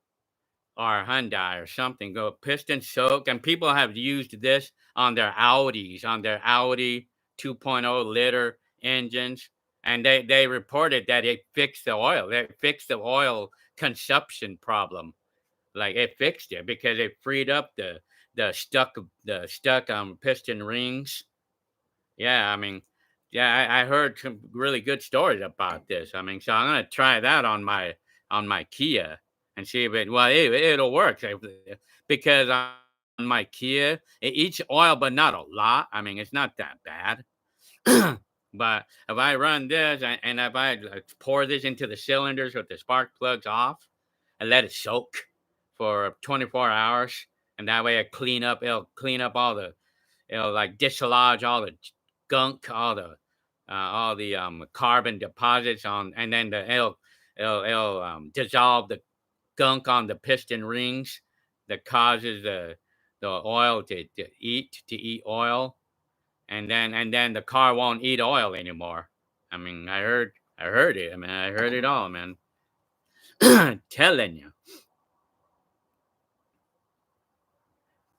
or Hyundai or something. Go piston soak, and people have used this on their Audi 2.0 liter engines, and they reported that it fixed the oil. It fixed the oil consumption problem. Like it fixed it because it freed up the stuck piston rings. Yeah, I mean, yeah, I heard some really good stories about this. I mean, so I'm gonna try that on my Kia and see if it'll work because on my Kia it eats oil, but not a lot. I mean, it's not that bad. But if I run this and if I pour this into the cylinders with the spark plugs off and let it soak for 24 hours, and that way it'll clean up it'll like dislodge all the gunk, all the carbon deposits on, and then it'll dissolve the gunk on the piston rings that causes the oil to eat oil, and then the car won't eat oil anymore. I mean, I heard it. I mean, I heard it all, man. telling you,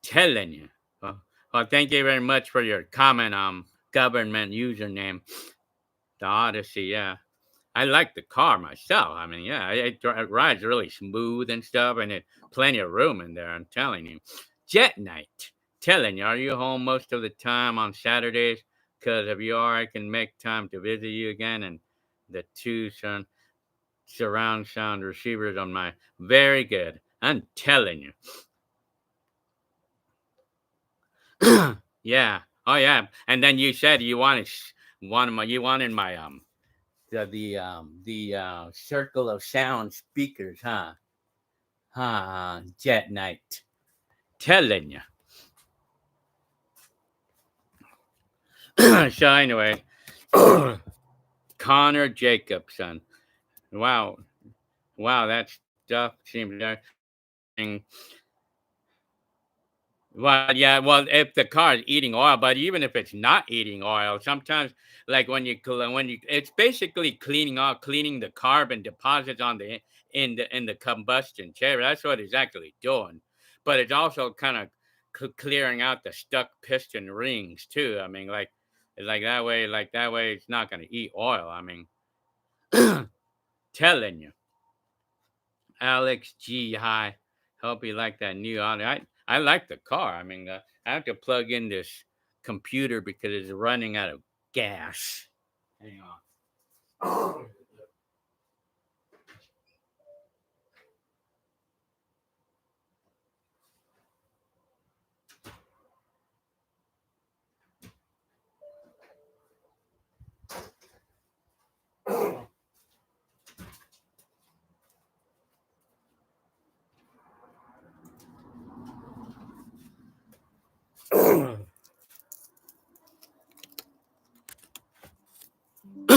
telling you. Well, thank you very much for your comment. Government username, the Odyssey. Yeah, I like the car myself. I mean, yeah, it rides really smooth and stuff, and it plenty of room in there. I'm telling you. Jet night. Telling you, are you home most of the time on Saturdays? Because if you are, I can make time to visit you again. And the two surround sound receivers on my very good. I'm telling you. Yeah. Oh yeah. And then you said you wanted my the circle of sound speakers, huh? Jet night. Telling you. So anyway, Connor Jacobson. Wow, wow, that stuff seems to. Well, yeah, well, if the car is eating oil, but even if it's not eating oil, sometimes, like it's basically cleaning the carbon deposits on the combustion chamber. That's what it's actually doing, but it's also kind of clearing out the stuck piston rings too. I mean, like that way, it's not going to eat oil. I mean, telling you. Alex G. Hi. Hope you like that new audio. I like the car. I mean, I have to plug in this computer because it's running out of gas. Hang on.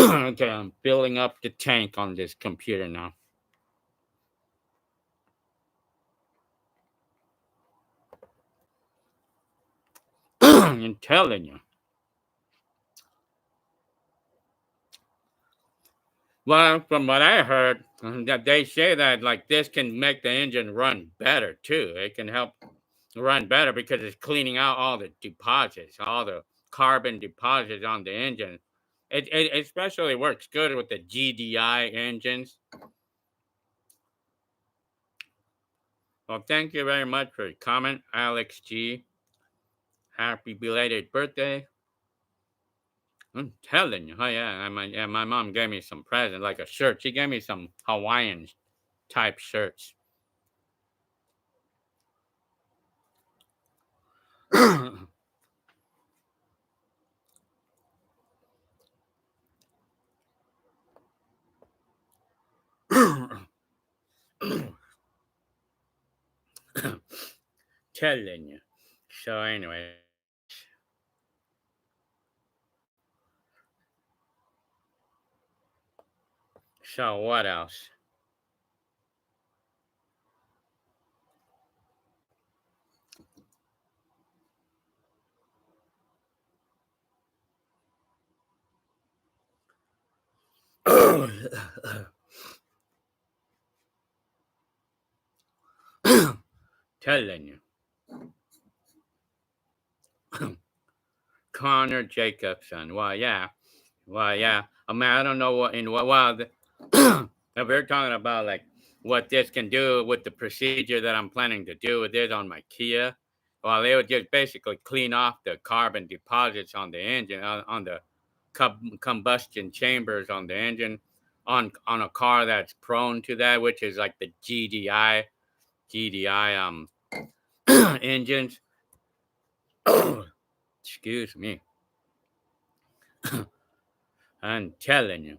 Okay, I'm filling up the tank on this computer now. I'm telling you. Well, from what I heard, that they say that like this can make the engine run better too. It can help run better because it's cleaning out all the deposits, all the carbon deposits on the engine. It especially works good with the GDI engines. Well, thank you very much for your comment, Alex G. Happy belated birthday. I'm telling you. Oh, yeah. My mom gave me some present, like a shirt. She gave me some Hawaiian type shirts. Telling you. So, anyway. So, what else? Telling you. Connor Jacobson. Well, yeah. Well, yeah. I mean, I don't know what in what. Well, if we're talking about like what this can do with the procedure that I'm planning to do with it on my Kia, well, it would just basically clean off the carbon deposits on the engine, on the combustion chambers on the engine, on a car that's prone to that, which is like the GDI engines. Excuse me. I'm telling you.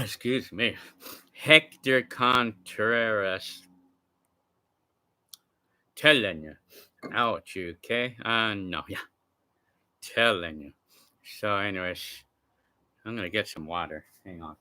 Excuse me. Hector Contreras. Telling you. Ouch, you, okay? No, yeah. Telling you. So, anyways, I'm gonna get some water. Hang on.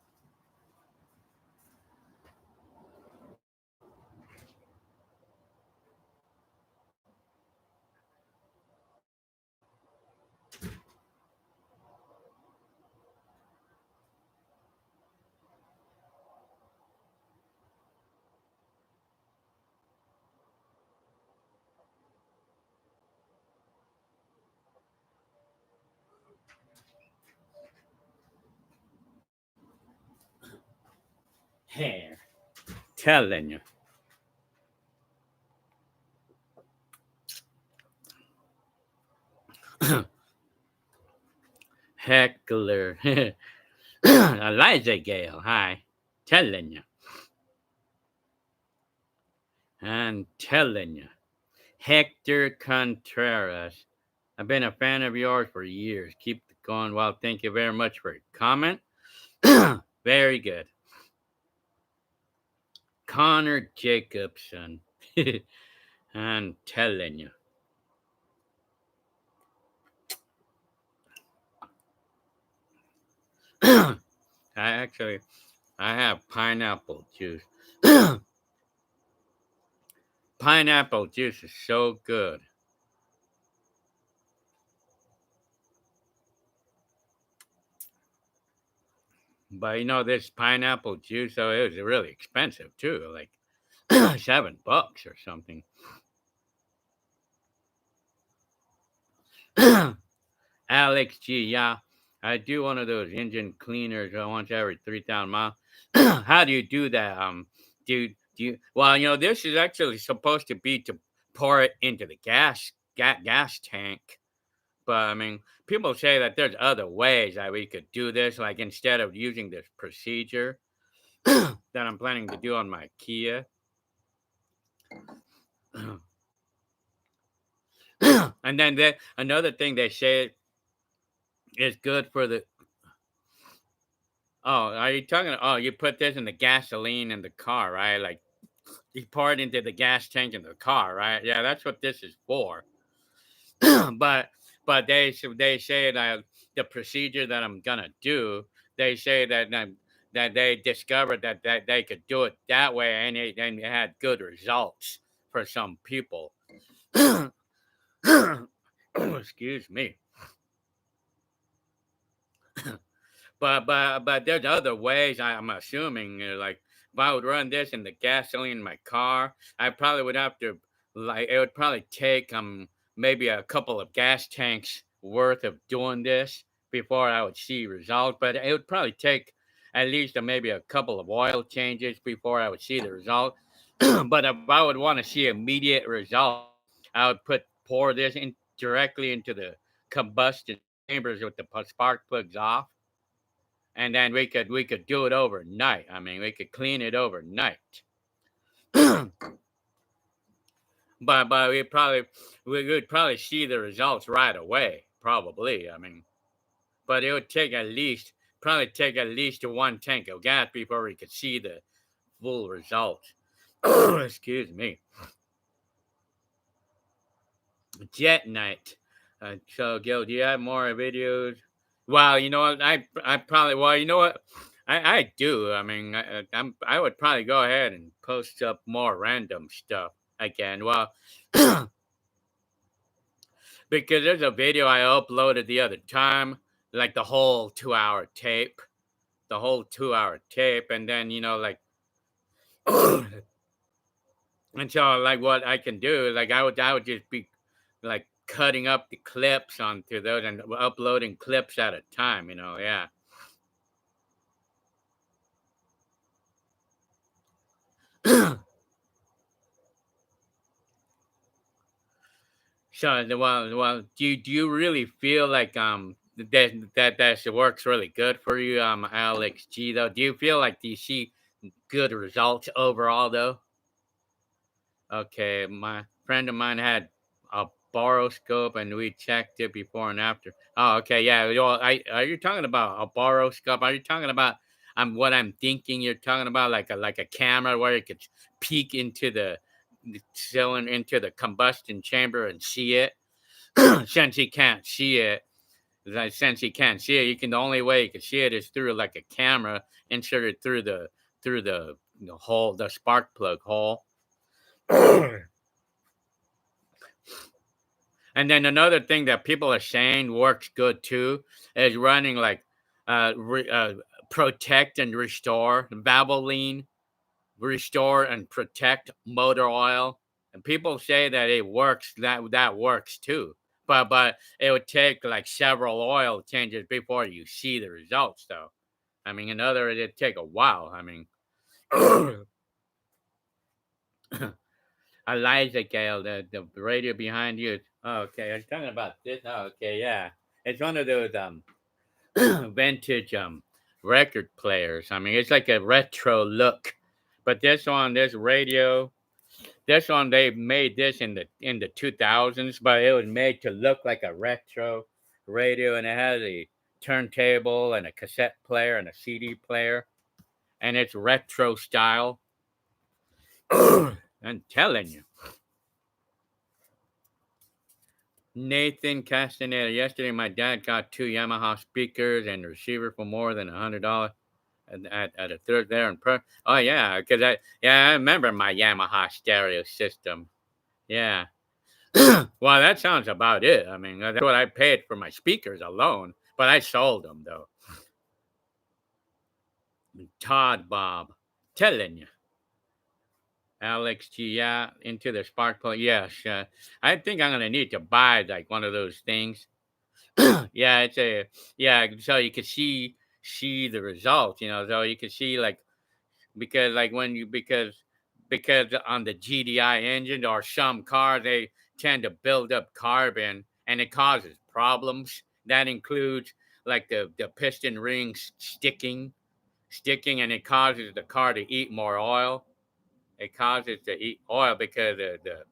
Hair. Telling you. Heckler. Eliza Gale. Hi. Telling you. I'm telling you. Hector Contreras. I've been a fan of yours for years. Keep it going. Well, thank you very much for your comment. Very good. Connor Jacobson. I'm telling you. I have pineapple juice. Pineapple juice is so good. But this pineapple juice, though, it was really expensive too, like $7 or something. Alex G, yeah, I do one of those engine cleaners once every 3,000 miles. How do you do that? Do you? Well, this is actually supposed to be to pour it into the gas tank. But I mean, people say that there's other ways that we could do this, like instead of using this procedure that I'm planning to do on my Kia. And then another thing they say is good for the. Oh, are you talking? Oh, you put this in the gasoline in the car, right? Like you pour it into the gas tank in the car, right? Yeah, that's what this is for. but they say that the procedure that I'm gonna do, they say that they discovered that they could do it that way, and it had good results for some people. Excuse me. But there's other ways. I'm assuming, like if I would run this in the gasoline in my car, I probably would have to, like, it would probably take maybe a couple of gas tanks worth of doing this before I would see results. But it would probably take at least maybe a couple of oil changes before I would see the result. But if I would want to see immediate result, I would pour this in directly into the combustion chambers with the spark plugs off, and then we could do it overnight. I mean, we could clean it overnight. But we would probably see the results right away. Probably. I mean, but it would take at least one tank of gas before we could see the full results. Excuse me. Jet night. So, Gil, do you have more videos? Well, you know what? I probably, well, you know what? I do. I mean, I would probably go ahead and post up more random stuff again. Well, because there's a video I uploaded the other time, like the whole 2 hour tape, and then like, and so like what I can do, like I would just be like cutting up the clips onto those and uploading clips at a time, yeah. So, well, do you really feel like that works really good for you, Alex G, though? Do you feel like do you see good results overall, though? Okay, my friend of mine had a boroscope, and we checked it before and after. Oh, okay, yeah. Well, are you talking about a boroscope? Are you talking about what I'm thinking? You're talking about like a camera where you could peek into the cylinder, into the combustion chamber and see it. Since he can't see it, since he can't see it, the only way you can see it is through like a camera inserted through the hole, the spark plug hole. And then another thing that people are saying works good too is running like protect and restore, Valvoline, restore and protect motor oil. And people say that it works, that works too. But it would take like several oil changes before you see the results, though. I mean, in other words, it'd take a while. I mean, Elijah Gale, the radio behind you. Oh, okay, I was talking about this. Oh, okay, yeah, it's one of those vintage record players. I mean, it's like a retro look. But this radio, this one they made this in the 2000s, but it was made to look like a retro radio, and it has a turntable and a cassette player and a CD player, and it's retro style. I'm telling you. Nathan Castaneda. Yesterday, my dad got two Yamaha speakers and receiver for more than $100 at a third there in per. Oh yeah, because I remember my Yamaha stereo system. Yeah. Well, that sounds about it. I mean, that's what I paid for my speakers alone, but I sold them though. Todd Bob, telling you. Alex G, yeah, into the spark plug. Yes, I think I'm gonna need to buy like one of those things. Yeah, it's a yeah, so you could see the results, so you could see like because like when you because on the GDI engine or some cars they tend to build up carbon and it causes problems. That includes like the piston rings sticking and it causes the car to eat more oil. It causes to eat oil because the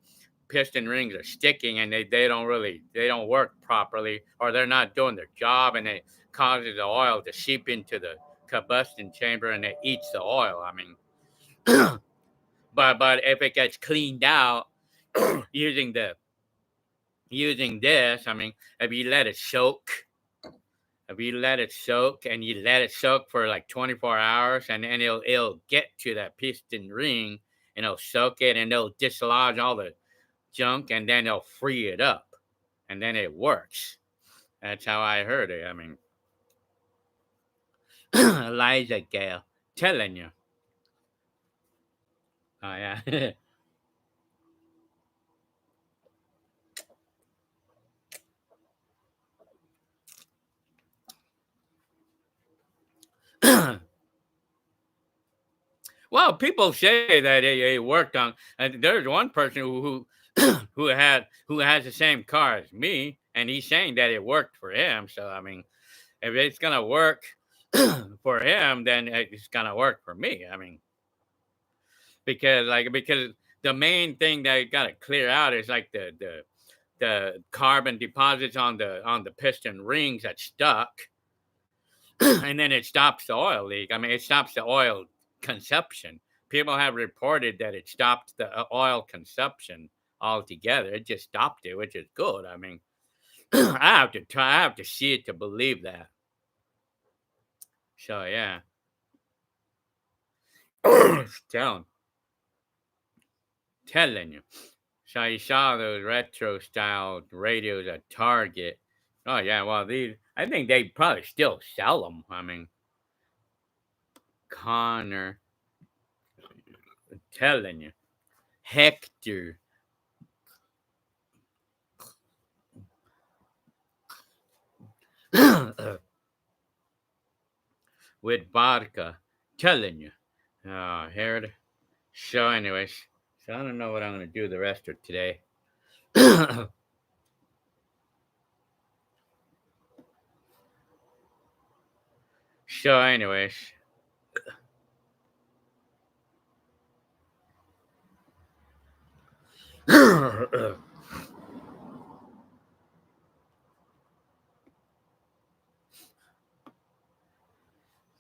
piston rings are sticking and they don't work properly or they're not doing their job and it causes the oil to seep into the combustion chamber and it eats the oil. I mean, but if it gets cleaned out using the using this, I mean, if you let it soak, if you let it soak and you let it soak for like 24 hours and it'll get to that piston ring and it'll soak it and it'll dislodge all the junk and then they'll free it up and then it works. That's how I heard it. I mean, Elijah Gale, telling you. Oh yeah. Well, people say that it worked on. There's one person who has the same car as me, and he's saying that it worked for him. So I mean, if it's gonna work for him, then it's gonna work for me. I mean, because the main thing that you gotta clear out is like the carbon deposits on the piston rings that stuck, and then it stops the oil leak. I mean, it stops the oil consumption. People have reported that it stopped the oil consumption altogether. It just stopped it, which is good. I mean, I have to see it to believe that. So yeah, telling telling you. So you saw those retro style radios at Target. Oh yeah, well these I think they probably still sell them. I mean, Connor, telling you, Hector, with vodka. Telling you. Oh, hear it. So, anyways, so I don't know what I'm gonna do the rest of today. So, anyways.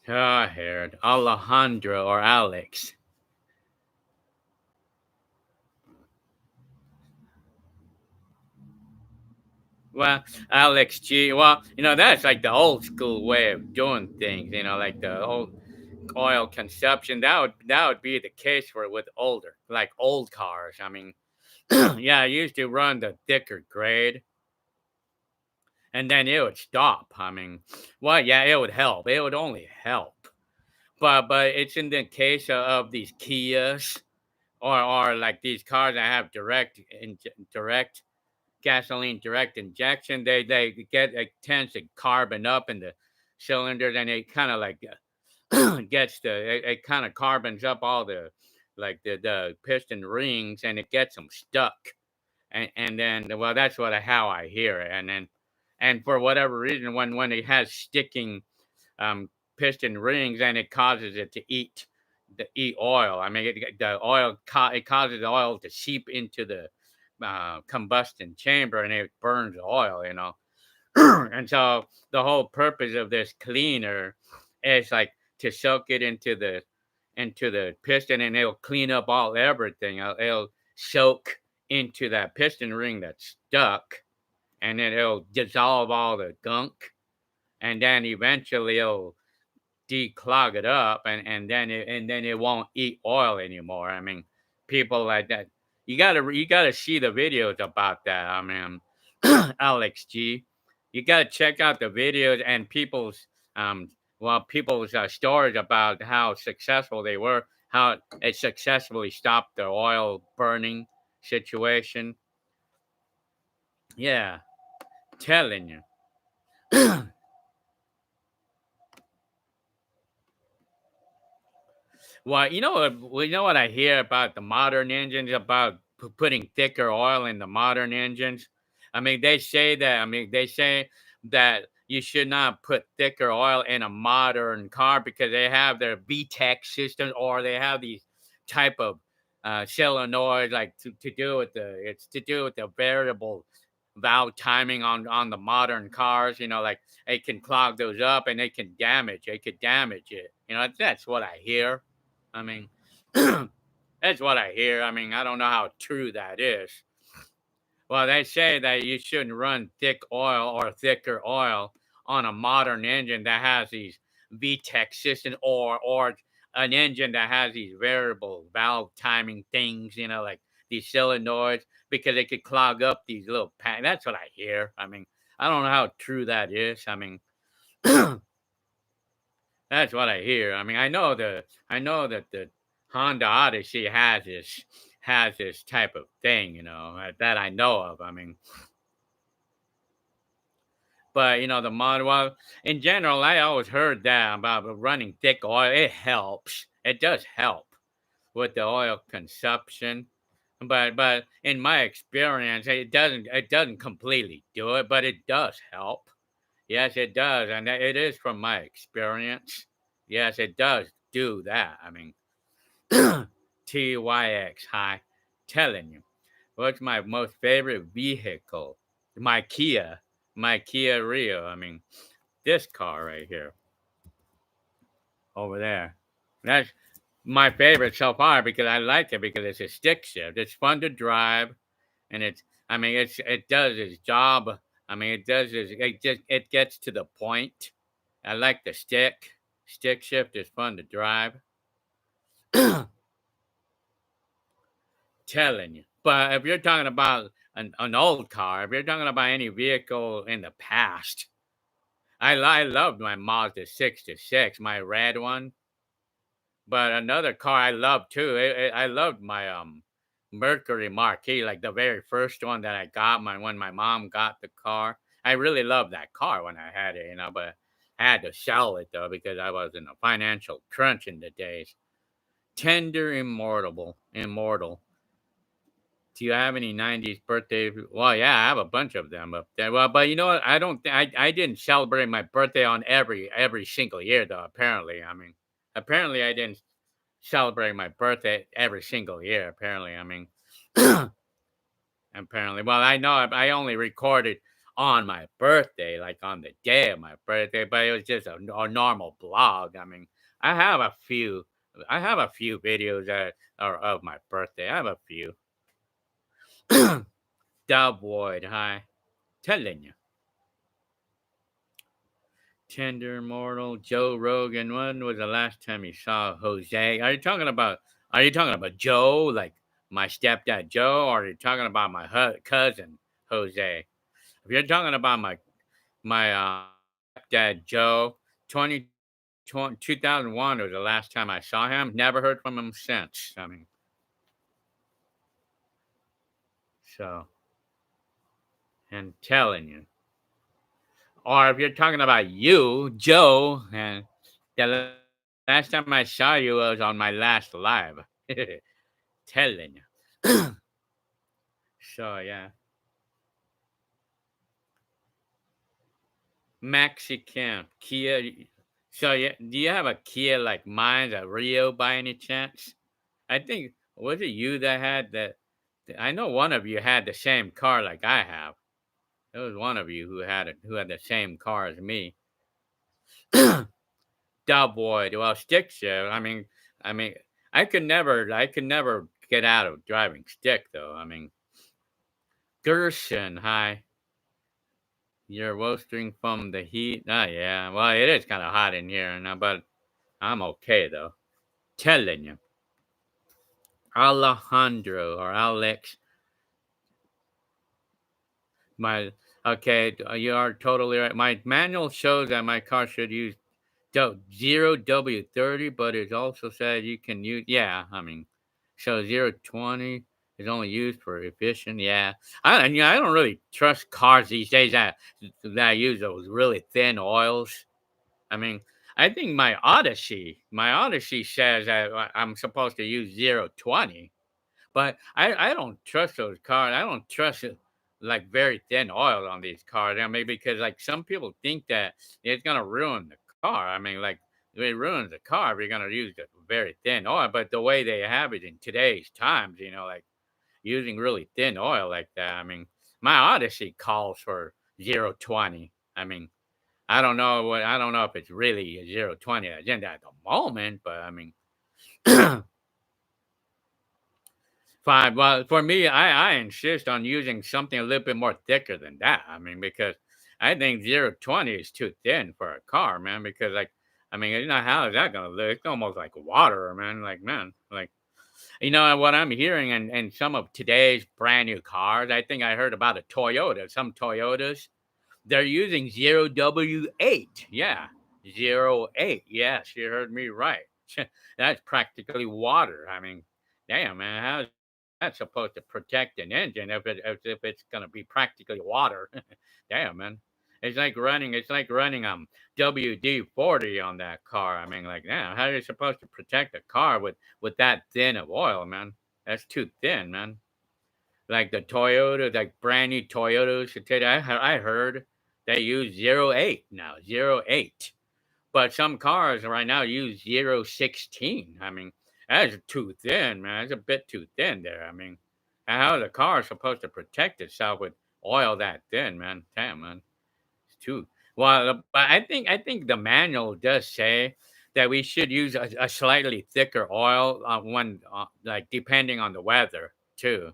Oh, I heard Alejandro or Alex. Well, Alex G. Well, that's like the old school way of doing things. Like the old oil consumption. That would be the case for with older, like old cars. I mean, yeah, I used to run the thicker grade, and then it would stop. I mean, well, yeah, it would help. It would only help. But it's in the case of these Kias or like these cars that have direct gasoline direct injection. They get it tends to carbon up in the cylinders, and it kind of like gets it kind of carbons up all the like the piston rings, and it gets them stuck. And then, well, that's how I hear it. And for whatever reason, when it has sticking um, piston rings, and it causes it to eat oil. I mean, it causes the oil to seep into the combustion chamber, and it burns the oil. And so the whole purpose of this cleaner is like to soak it into the piston, and it'll clean up all everything. It'll soak into that piston ring that's stuck, and then it'll dissolve all the gunk, and then eventually it'll declog it up, and then it won't eat oil anymore. I mean, people like that. You gotta see the videos about that. I mean, Alex G. You gotta check out the videos and um people's stories about how successful they were, how it successfully stopped the oil burning situation. Yeah, telling you. Well, you know what I hear about the modern engines, about putting thicker oil in the modern engines. I mean, they say that you should not put thicker oil in a modern car because they have their VTEC systems, or they have these type of solenoids, like to do with the variable valve timing on the modern cars. Like it can clog those up, and it could damage it. That's what I hear. I mean, that's what I hear. I mean, I don't know how true that is. Well, they say that you shouldn't run thick oil or thicker oil on a modern engine that has these VTEC systems, or an engine that has these variable valve timing things, like these solenoids, because it could clog up these little That's what I hear. I mean, I don't know how true that is. I mean, that's what I hear. I mean, I know that the Honda Odyssey has this type of thing, that I know of. I mean, but the model. Well, in general, I always heard that about running thick oil. It helps. It does help with the oil consumption. But in my experience, it doesn't completely do it, but it does help. Yes, it does, and it is from my experience. Yes, it does do that. I mean, TYX high, telling you. What's my most favorite vehicle? My Kia, my Kia Rio. I mean, this car right here, over there. That's my favorite so far because I like it because it's a stick shift. It's fun to drive, and I mean, it does its job. I mean, it gets to the point. I like the stick shift is fun to drive. Telling you. But if you're talking about an old car, if you're talking about any vehicle in the past, I loved my Mazda 66, my red one. But another car I loved too. I loved my Mercury Marquis, like the very first one that I got when my mom got the car. I really loved that car when I had it, but had to sell it though because I was in a financial crunch in the days. Tender Immortal. Do you have any '90s birthday? Well, yeah, I have a bunch of them up there. Well, but you know what? I don't. I didn't celebrate my birthday on every single year though. Apparently, I mean, apparently I didn't celebrate my birthday every single year. Apparently, I mean, apparently. Well, I know I only recorded on my birthday, like on the day of my birthday, but it was just a normal blog. I mean, I have a few. I have a few videos that are of my birthday. I have a few. Dubwood, hi. Telling you. Tender Mortal, Joe Rogan. When was the last time you saw Jose? Are you talking about Joe, like my stepdad Joe, or are you talking about my cousin Jose? If you're talking about my stepdad Joe, 2001 was the last time I saw him. Never heard from him since. I mean, so and telling you. Or if you're talking about you, Joe, and the last time I saw you was on my last live. Telling you. So yeah. Mexican Kia. So yeah, do you have a Kia like mine, a Rio by any chance? I think was it you that had that? I know one of you had the same car like I have. It was one of you who had the same car as me. Doughboy. Well, stick shift. I mean, I could never get out of driving stick though. I mean, Gerson. Hi, you're roasting from the heat. Ah, yeah. Well, it is kind of hot in here now, but I'm okay though. Telling you, Alejandro or Alex. My okay. You are totally right. My manual shows that my car should use 0W30, but it also says you can use, yeah, I mean, so 020 is only used for efficient. Yeah. I don't really trust cars these days that use those really thin oils. I mean, I think my Odyssey says that I'm supposed to use 020. But I don't trust those cars. I don't trust it like very thin oil on these cars. I mean, because like some people think that it's gonna ruin the car. I mean, like it ruins the car if you're gonna use the very thin oil. But the way they have it in today's times, like using really thin oil like that. I mean, my Odyssey calls for 020. I mean, I don't know if it's really a 020 agenda at the moment, but I mean. Fine. Well, for me, I insist on using something a little bit more thicker than that. I mean, because I think 020 is too thin for a car, man. Because like, I mean, how is that gonna look? It's almost like water, man. Like, man, like what I'm hearing in some of today's brand new cars. I think I heard about a Toyota. Some Toyotas, they're using 0W8. Yeah, 0.8. Yes, you heard me right. That's practically water. I mean, damn, man, how's that supposed to protect an engine if it's gonna be practically water? Damn, man. It's like running WD-40 on that car. I mean, like, yeah, how are you supposed to protect a car with that thin of oil, man? That's too thin, man. Like the Toyota, like brand new Toyotas today. I heard they use 0.8 now, 0.8. But some cars right now use 0.16. I mean, that's too thin, man. That's a bit too thin there. I mean, how is a car supposed to protect itself with oil that thin, man? Damn, man. It's too well. But I think the manual does say that we should use a slightly thicker oil when, like, depending on the weather too.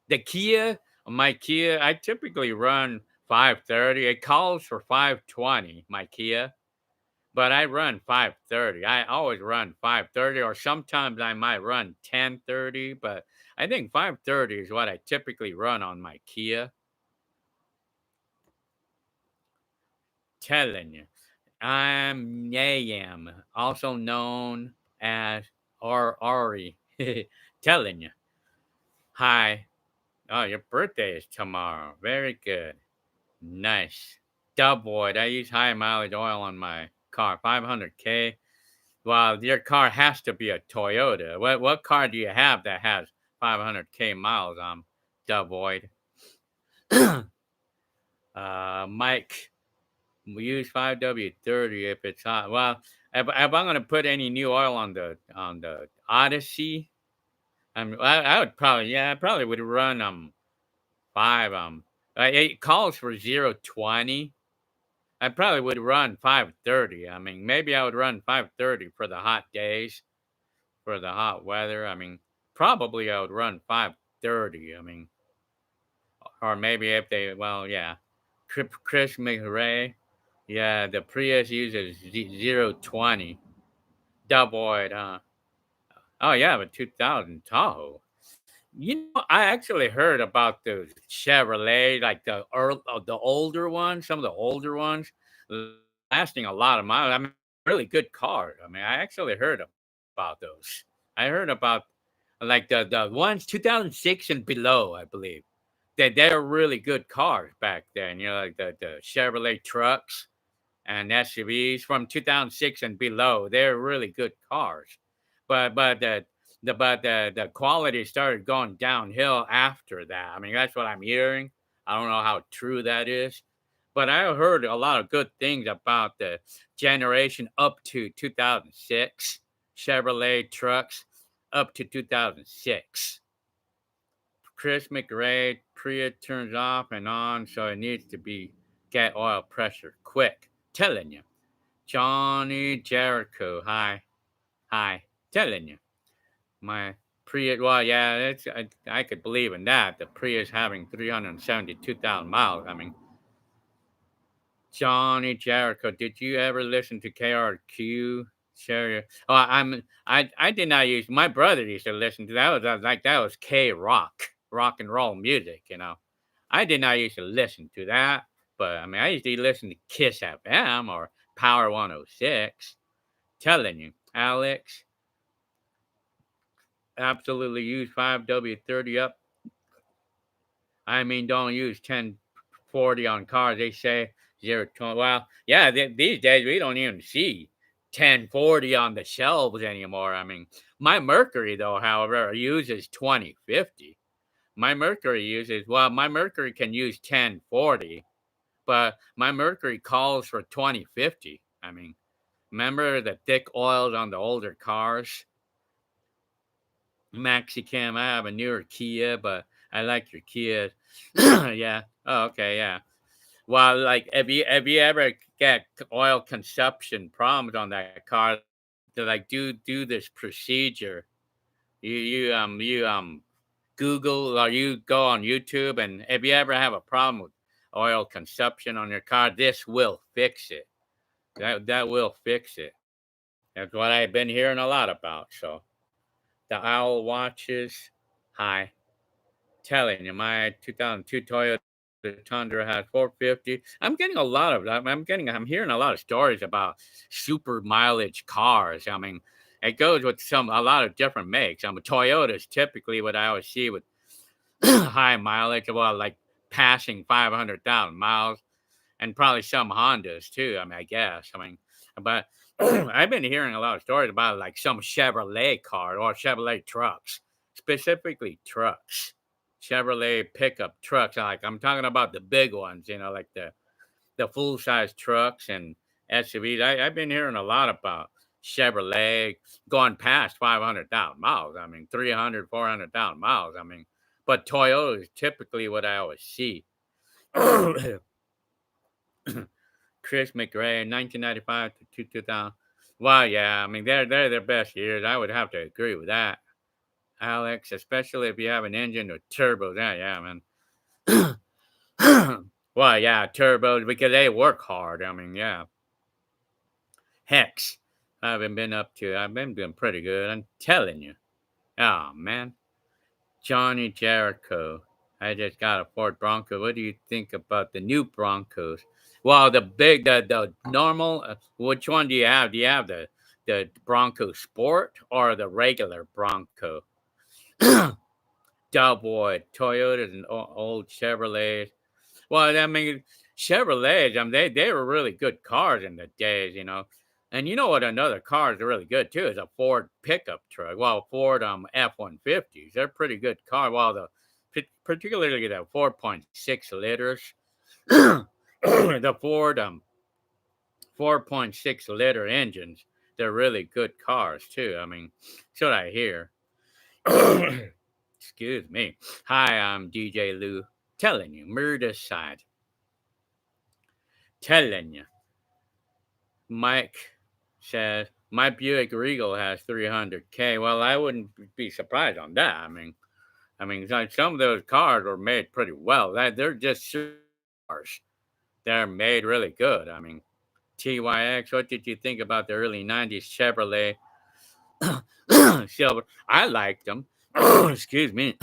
The Kia, my Kia, I typically run 530. It calls for 520, my Kia, but I run 530. I always run 530, or sometimes I might run 1030, but I think 530 is what I typically run on my Kia. Telling you. I'm Yam, also known as Ari. Telling you. Hi. Oh, your birthday is tomorrow. Very good. Nice. Doughboy. I use high mileage oil on my car, 500K. Well, your car has to be a Toyota. What car do you have that has 500K miles on? Doughboy. Mike, we use 5W30 if it's hot. Well, if I'm gonna put any new oil on the Odyssey, I would probably, yeah, I probably would run five it calls for 020. I probably would run 530. I mean, maybe I would run 530 for the hot days, for the hot weather. I mean, probably I would run 530. I mean, or maybe if they, well, yeah, Chris McRae, yeah, the Prius uses 020. Double, oh yeah, but 2000 Tahoe. You know, I actually heard about the Chevrolet, like the older ones, some of the older ones, lasting a lot of miles. I mean, really good cars. I mean, I actually heard about those. I heard about like the ones 2006 and below, I believe. They're really good cars back then. You know, like the Chevrolet trucks and SUVs from 2006 and below. They're really good cars, but the quality started going downhill after that. I mean, that's what I'm hearing. I don't know how true that is, but I heard a lot of good things about the generation up to 2006 Chevrolet trucks up to 2006. Chris McRae, Prius turns off and on, so it needs to be get oil pressure quick. Telling you. Johnny Jericho, hi. Hi. Telling you. My Prius, well, yeah, I could believe in that. The Prius having 372,000 miles. I mean, Johnny Jericho, did you ever listen to KRQ? Sure. Oh, I did not use, my brother used to listen to that. That was K rock and roll music, you know. I did not used to listen to that, but I mean, I used to listen to Kiss FM or Power 106. Telling you, Alex, absolutely use 5W30 up. I mean, don't use 1040 on cars. They say 020. Well, yeah, these days we don't even see 1040 on the shelves anymore. I mean, my Mercury, though, however, uses 2050. My Mercury uses, well, my Mercury can use 1040, but my Mercury calls for 2050. I mean, remember the thick oils on the older cars? Maxicam. I have a newer Kia, but I like your Kia. Yeah. Oh, okay. Yeah. Well, like, have you ever get oil consumption problems on that car? To like do this procedure. You Google or you go on YouTube, and if you ever have a problem with oil consumption on your car, this will fix it. That will fix it. That's what I've been hearing a lot about. So the owl watches. Hi. Telling you, my 2002 Toyota Tundra has 450. I'm hearing a lot of stories about super mileage cars. I mean, it goes with a lot of different makes. Toyota is typically what I always see with high mileage, well, like passing 500,000 miles, and probably some Hondas too. I mean, I guess. I mean, but I've been hearing a lot of stories about like some Chevrolet car or Chevrolet trucks, specifically trucks, Chevrolet pickup trucks. Like I'm talking about the big ones, you know, like the full size trucks and SUVs. I've been hearing a lot about Chevrolet going past 500,000 miles. I mean, 300, 400,000 miles. I mean, but Toyota is typically what I always see. Chris McRae, 1995 to 2000. Well, yeah, I mean, they're their best years. I would have to agree with that, Alex, especially if you have an engine with turbos. Yeah, man. Well, yeah, turbos because they work hard. I mean, yeah. Hex, I haven't been up to. I've been doing pretty good. I'm telling you. Oh man, Johnny Jericho. I just got a Ford Bronco. What do you think about the new Broncos? Well, the normal. Which one do you have? Do you have the Bronco Sport or the regular Bronco? Doughboy, Toyotas and old Chevrolets. Well, I mean, Chevrolets, they were really good cars in the days, you know. And you know what? Another car is really good too is a Ford pickup truck. Well, Ford F-150s, they're pretty good car. Well, particularly the 4.6 liters, the Ford 4.6 liter engines, they're really good cars too. I mean, that's what I hear. Excuse me. Hi, I'm DJ Lou, telling you, murder side, telling you. Mike says my Buick Regal has 300K. Well, I wouldn't be surprised on that. I mean, some of those cars were made pretty well. They're just cars. They're made really good. I mean, TYX. What did you think about the early '90s Chevrolet Silver? I liked them. Excuse me.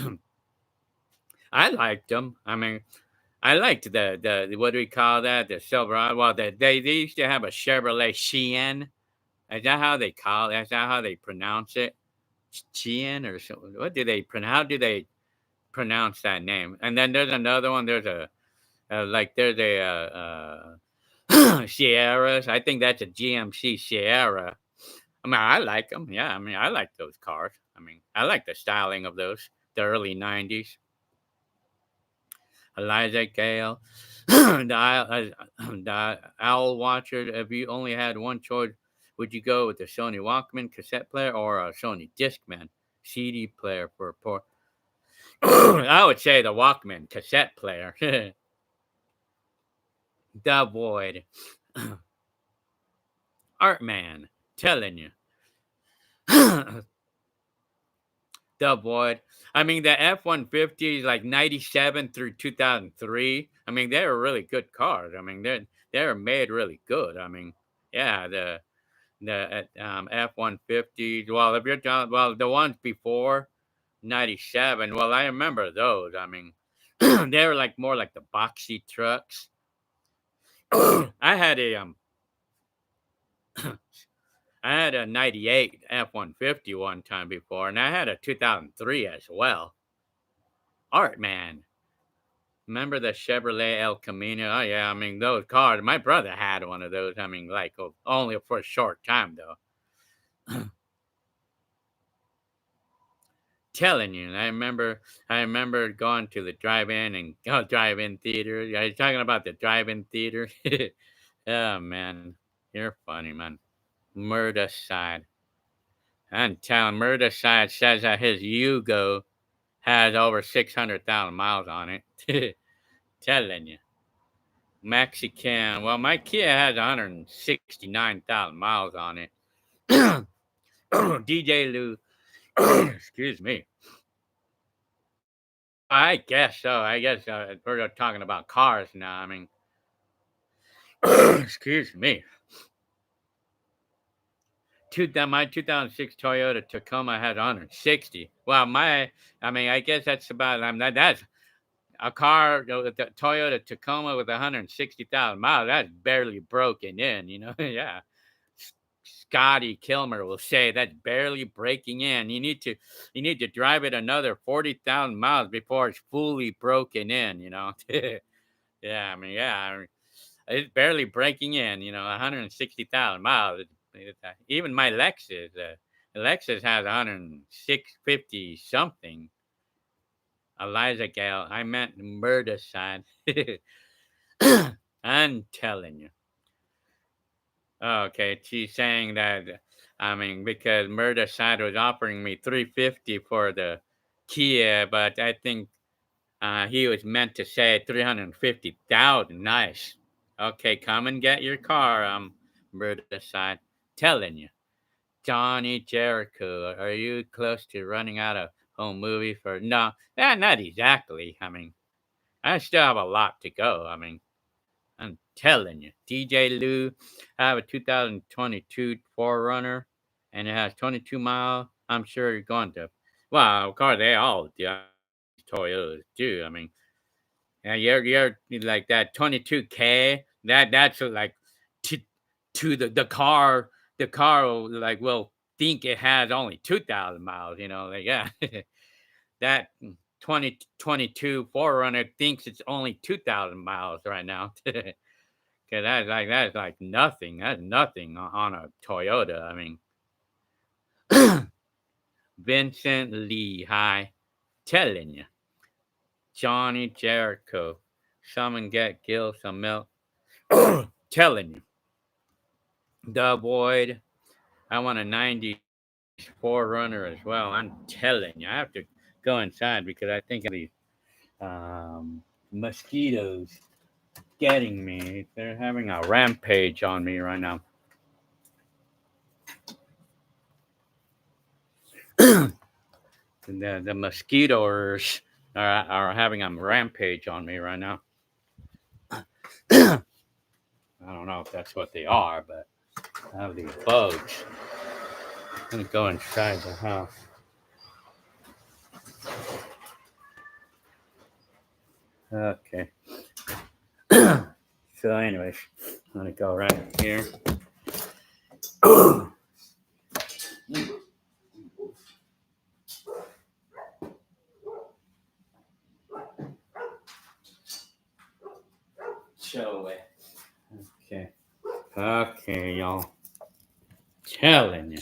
I liked them. I mean, I liked the what do we call that? The Silverado. Well, they used to have a Chevrolet Cheyenne. Is that how they call it? Is that how they pronounce it? Cheyenne or something? What do they pronounce? How do they pronounce that name? And then there's another one. There's a there's a Sierras. I think that's a GMC Sierra. I mean, I like them. Yeah, I mean, I like those cars. I mean, I like the styling of those. The early '90s. Eliza Gale, the Owl Watcher. If you only had one choice, would you go with the Sony Walkman cassette player or a Sony Discman CD player for poor? I would say the Walkman cassette player. The Void. Artman, telling you. The Void. I mean, the F-150 is like 97 through 2003. I mean, they were really good cars. I mean, they're made really good. I mean, yeah, the F-150s. Well, if you're talking, well, the ones before 97. Well, I remember those. I mean, they were like more like the boxy trucks. I had a I had a '98 F-150 one time before, and I had a 2003 as well. Art man. Remember the Chevrolet El Camino? Oh yeah, I mean those cars. My brother had one of those. I mean, like only for a short time though. Telling you, I remember going to the drive-in and drive-in theater. Are you talking about the drive-in theater? Oh man, you're funny, man. Murder side. I'm telling Murder side says that his Yugo has over 600,000 miles on it. Telling you. Mexican. Well, my Kia has 169,000 miles on it. DJ Lou. Excuse me. I guess so. I guess we're talking about cars now. I mean, excuse me. My 2006 Toyota Tacoma had 160. Well, I mean, I guess that's about. That's a car, the Toyota Tacoma with 160,000 miles. That's barely broken in, you know. Yeah. Scotty Kilmer will say that's barely breaking in. You need to drive it another 40,000 miles before it's fully broken in, you know. Yeah, I mean, it's barely breaking in, you know, 160,000 miles. Even my Lexus has 150 something. Eliza Gale, I meant murder side. I'm telling you. Okay, she's saying that I mean because Murder Side was offering me 350 for the Kia, but I think he was meant to say 350,000. Nice. Okay, come and get your car. Murder Side, telling you. Johnny Jericho, are you close to running out of home movie for? No, not exactly. I mean, I still have a lot to go. I mean. I'm telling you, DJ Lou, I have a 2022 Forerunner, and it has 22 miles. I'm sure you're going to. Well, of course, they all do. Toyotas do. I mean, yeah, you're like that 22K. That's like to the car. The car will think it has only 2,000 miles. You know, like yeah, that 2022 4Runner thinks it's only 2,000 miles right now. Cause that's like nothing. That's nothing on a Toyota. I mean, Vincent Lee, hi, telling you, Johnny Jericho, someone get Gil some milk, telling you, the Void, I want a 90s 4Runner as well. I'm telling you, I have to go inside because I think these mosquitoes getting me. They're having a rampage on me right now. The mosquitoes are having a rampage on me right now. I don't know if that's what they are, but I have these bugs. I'm gonna go inside the house. Okay. So, anyways, I'm gonna go right here. Show it. Okay. Okay, y'all. Telling you.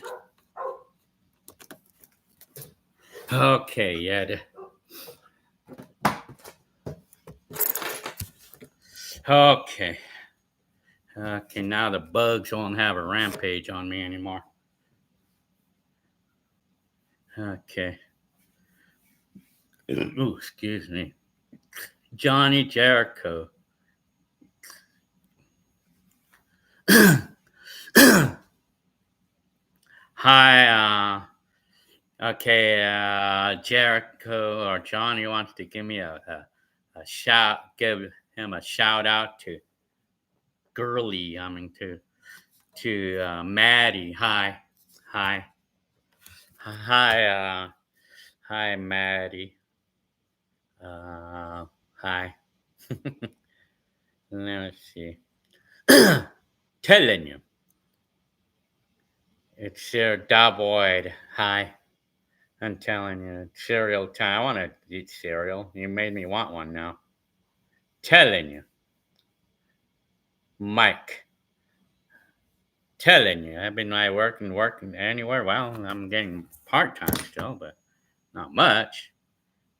Okay, yeah. Okay. Okay, now the bugs won't have a rampage on me anymore. Okay. Ooh, excuse me. Johnny Jericho. Hi, okay, Jericho or Johnny wants to give me a shout, give him a shout out to Girly, to Maddie. Hi, hi, hi, Maddie. Hi. Let's see. Telling you. It's your Void. Hi. I'm telling you, it's cereal time. I want to eat cereal. You made me want one now. Telling you. Mike. Telling you. I've been like working anywhere. Well, I'm getting part-time still, but not much.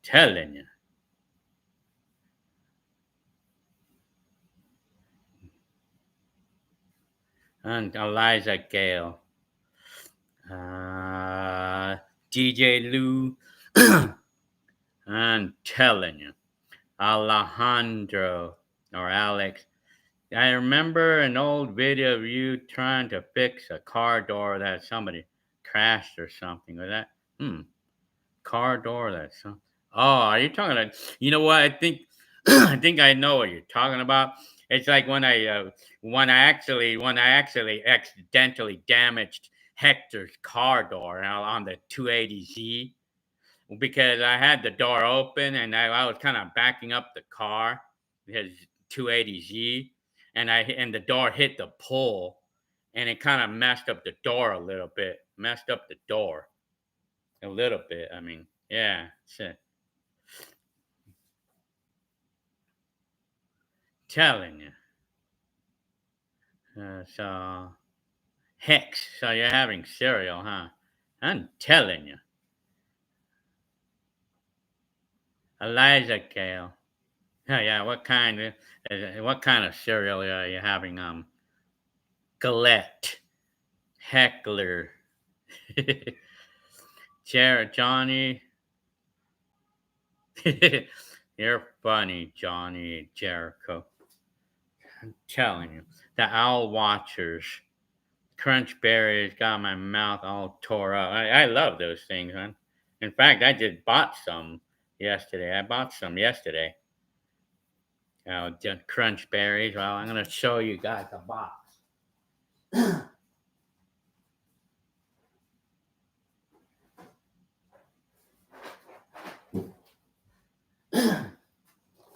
Telling you. And Eliza Gale. DJ Lou. I'm telling you. Alejandro or Alex. I remember an old video of you trying to fix a car door that somebody crashed or something. Was that? Car door that some. Oh, are you talking about? You know what? I think I think I know what you're talking about. It's like when I actually accidentally damaged Hector's car door on the 280Z because I had the door open and I was kind of backing up the car, his 280Z, and the door hit the pole, and it kind of messed up the door a little bit. Messed up the door a little bit. I mean, yeah, shit. Telling you. So Hex. So you're having cereal, huh? I'm telling you. Eliza Kale. Oh, yeah. What kind of cereal are you having? Galette. Heckler. Johnny. You're funny, Johnny Jericho. I'm telling you. The Owl Watchers. Crunch berries got my mouth all tore up. I love those things, man. In fact, I just bought some yesterday. Just crunch berries. Well, I'm going to show you guys a box.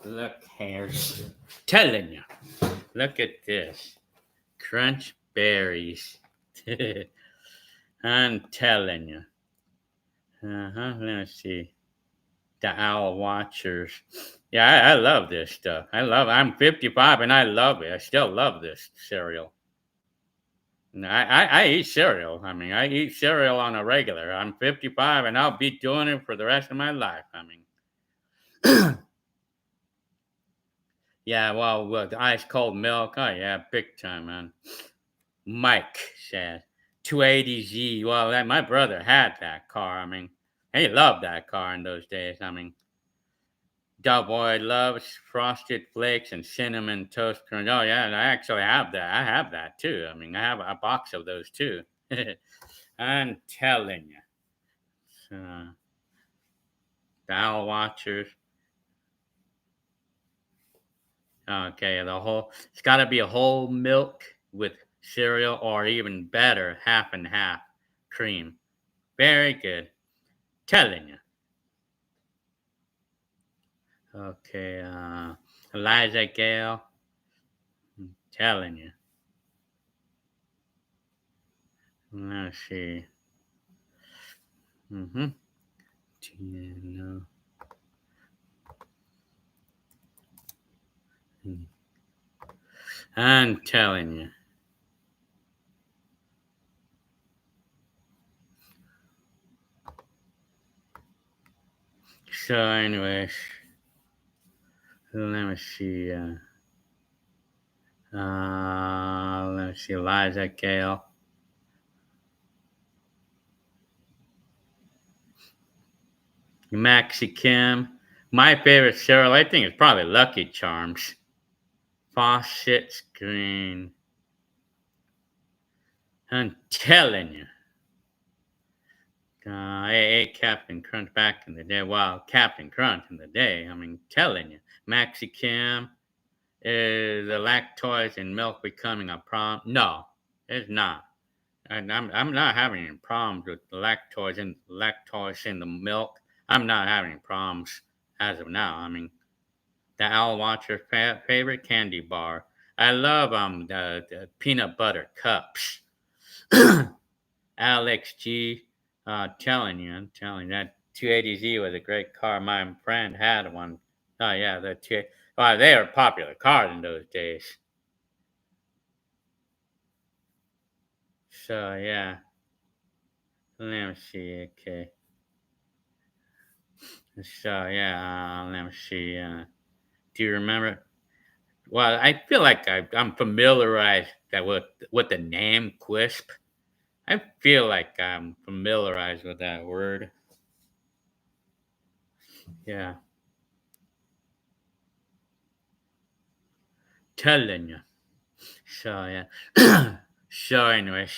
Look here. Telling you. Look at this. Crunch berries. I'm telling you. Let's see. The owl watchers. Yeah, I love this stuff. I'm 55 and I love it. I still love this cereal. I eat cereal. I mean, I eat cereal on a regular. I'm 55 and I'll be doing it for the rest of my life. I mean, yeah, well, with ice cold milk. Oh, yeah, big time, man. Mike said 280Z. Well, my brother had that car. I mean, he loved that car in those days. I mean, Doughboy loves frosted flakes and cinnamon toast crunch. Oh yeah, I actually have that. I have that too. I mean, I have a box of those too. I'm telling you. So, the owl watchers. Okay, it's got to be a whole milk with cereal, or even better, half and half cream. Very good. Telling you. Okay, Eliza Gale. Telling you. Let's see. Mm-hmm. No. I'm telling you. So, anyways, let me see. Let me see. Eliza Gale. Maxi Kim. My favorite cereal, I think, is probably Lucky Charms. Faucet Screen. I'm telling you. I ate Captain Crunch back in the day. Well, Captain Crunch in the day. I mean, telling you. Maxi Kim. Is the lactose in milk becoming a problem? No, it's not. And I'm not having any problems with lactose in the milk. I'm not having any problems as of now. I mean, the Owl Watcher's favorite candy bar. I love the peanut butter cups. Alex G. I'm telling you that 280Z was a great car. My friend had one. Oh yeah, well, they were popular cars in those days. So yeah, let me see. Okay. So yeah, let me see. Do you remember? Well, I feel like I'm familiarized with the name Quisp. I feel like I'm familiarized with that word. Yeah, telling you. So yeah. So anyways.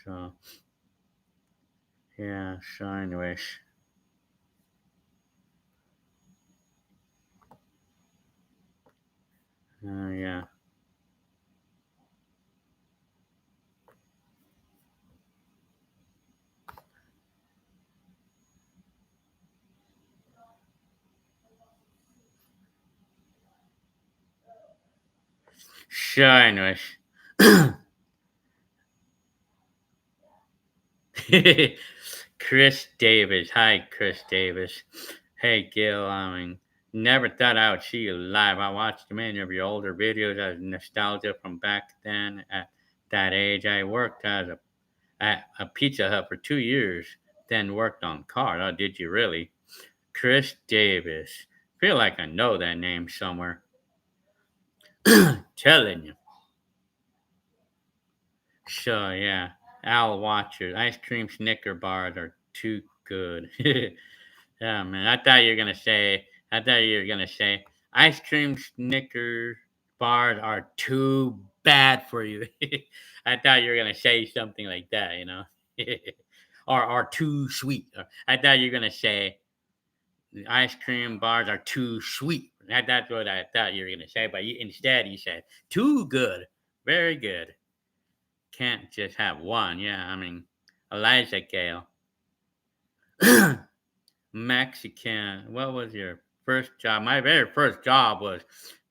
So yeah. So anyways. Yeah. So anyways. Chris Davis. Hi, Chris Davis. Hey, Gil. I mean, never thought I would see you live. I watched many of your older videos as nostalgia from back then. At that age, I worked at a Pizza Hut for 2 years, then worked on cars. Oh, did you really? Chris Davis. Feel like I know that name somewhere. Telling you. So yeah, Owl Watchers, ice cream Snicker bars are too good. Yeah, man. I thought you were gonna say ice cream Snickers bars are too bad for you. I thought you were gonna say something like that, you know, or are too sweet. I thought you were gonna say the ice cream bars are too sweet. That's what I thought you were gonna say, but instead you said too good, very good. Can't just have one. Yeah, I mean, Eliza Gale. Mexican. What was your first job? My very first job was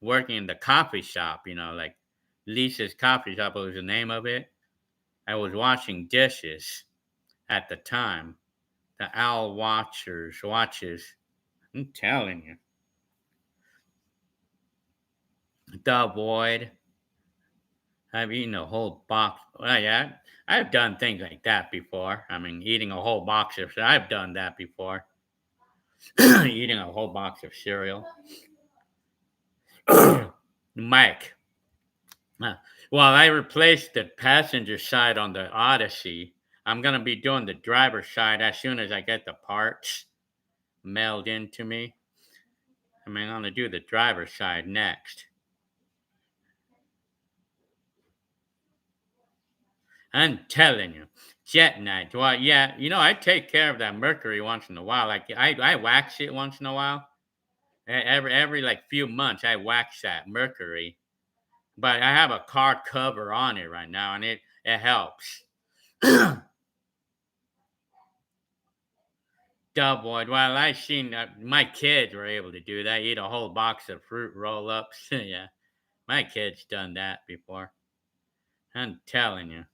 working in the coffee shop, like Lisa's Coffee Shop was the name of it. I was washing dishes at the time. The owl watches. I'm telling you. The void. I've eaten a whole box. Well, yeah, I've done things like that before. I mean, eating a whole box of. I've done that before. Eating a whole box of cereal. Mike. uh, While I replaced the passenger side on the Odyssey, I'm gonna be doing the driver's side as soon as I get the parts mailed in to me. I mean, I'm gonna do the driver's side next. I'm telling you, jet night. Well, yeah, I take care of that Mercury once in a while. Like I wax it once in a while. Every like few months, I wax that Mercury. But I have a car cover on it right now, and it helps. Doughboy. Well, I seen my kids were able to do that. Eat a whole box of fruit roll ups. Yeah, my kids done that before. I'm telling you,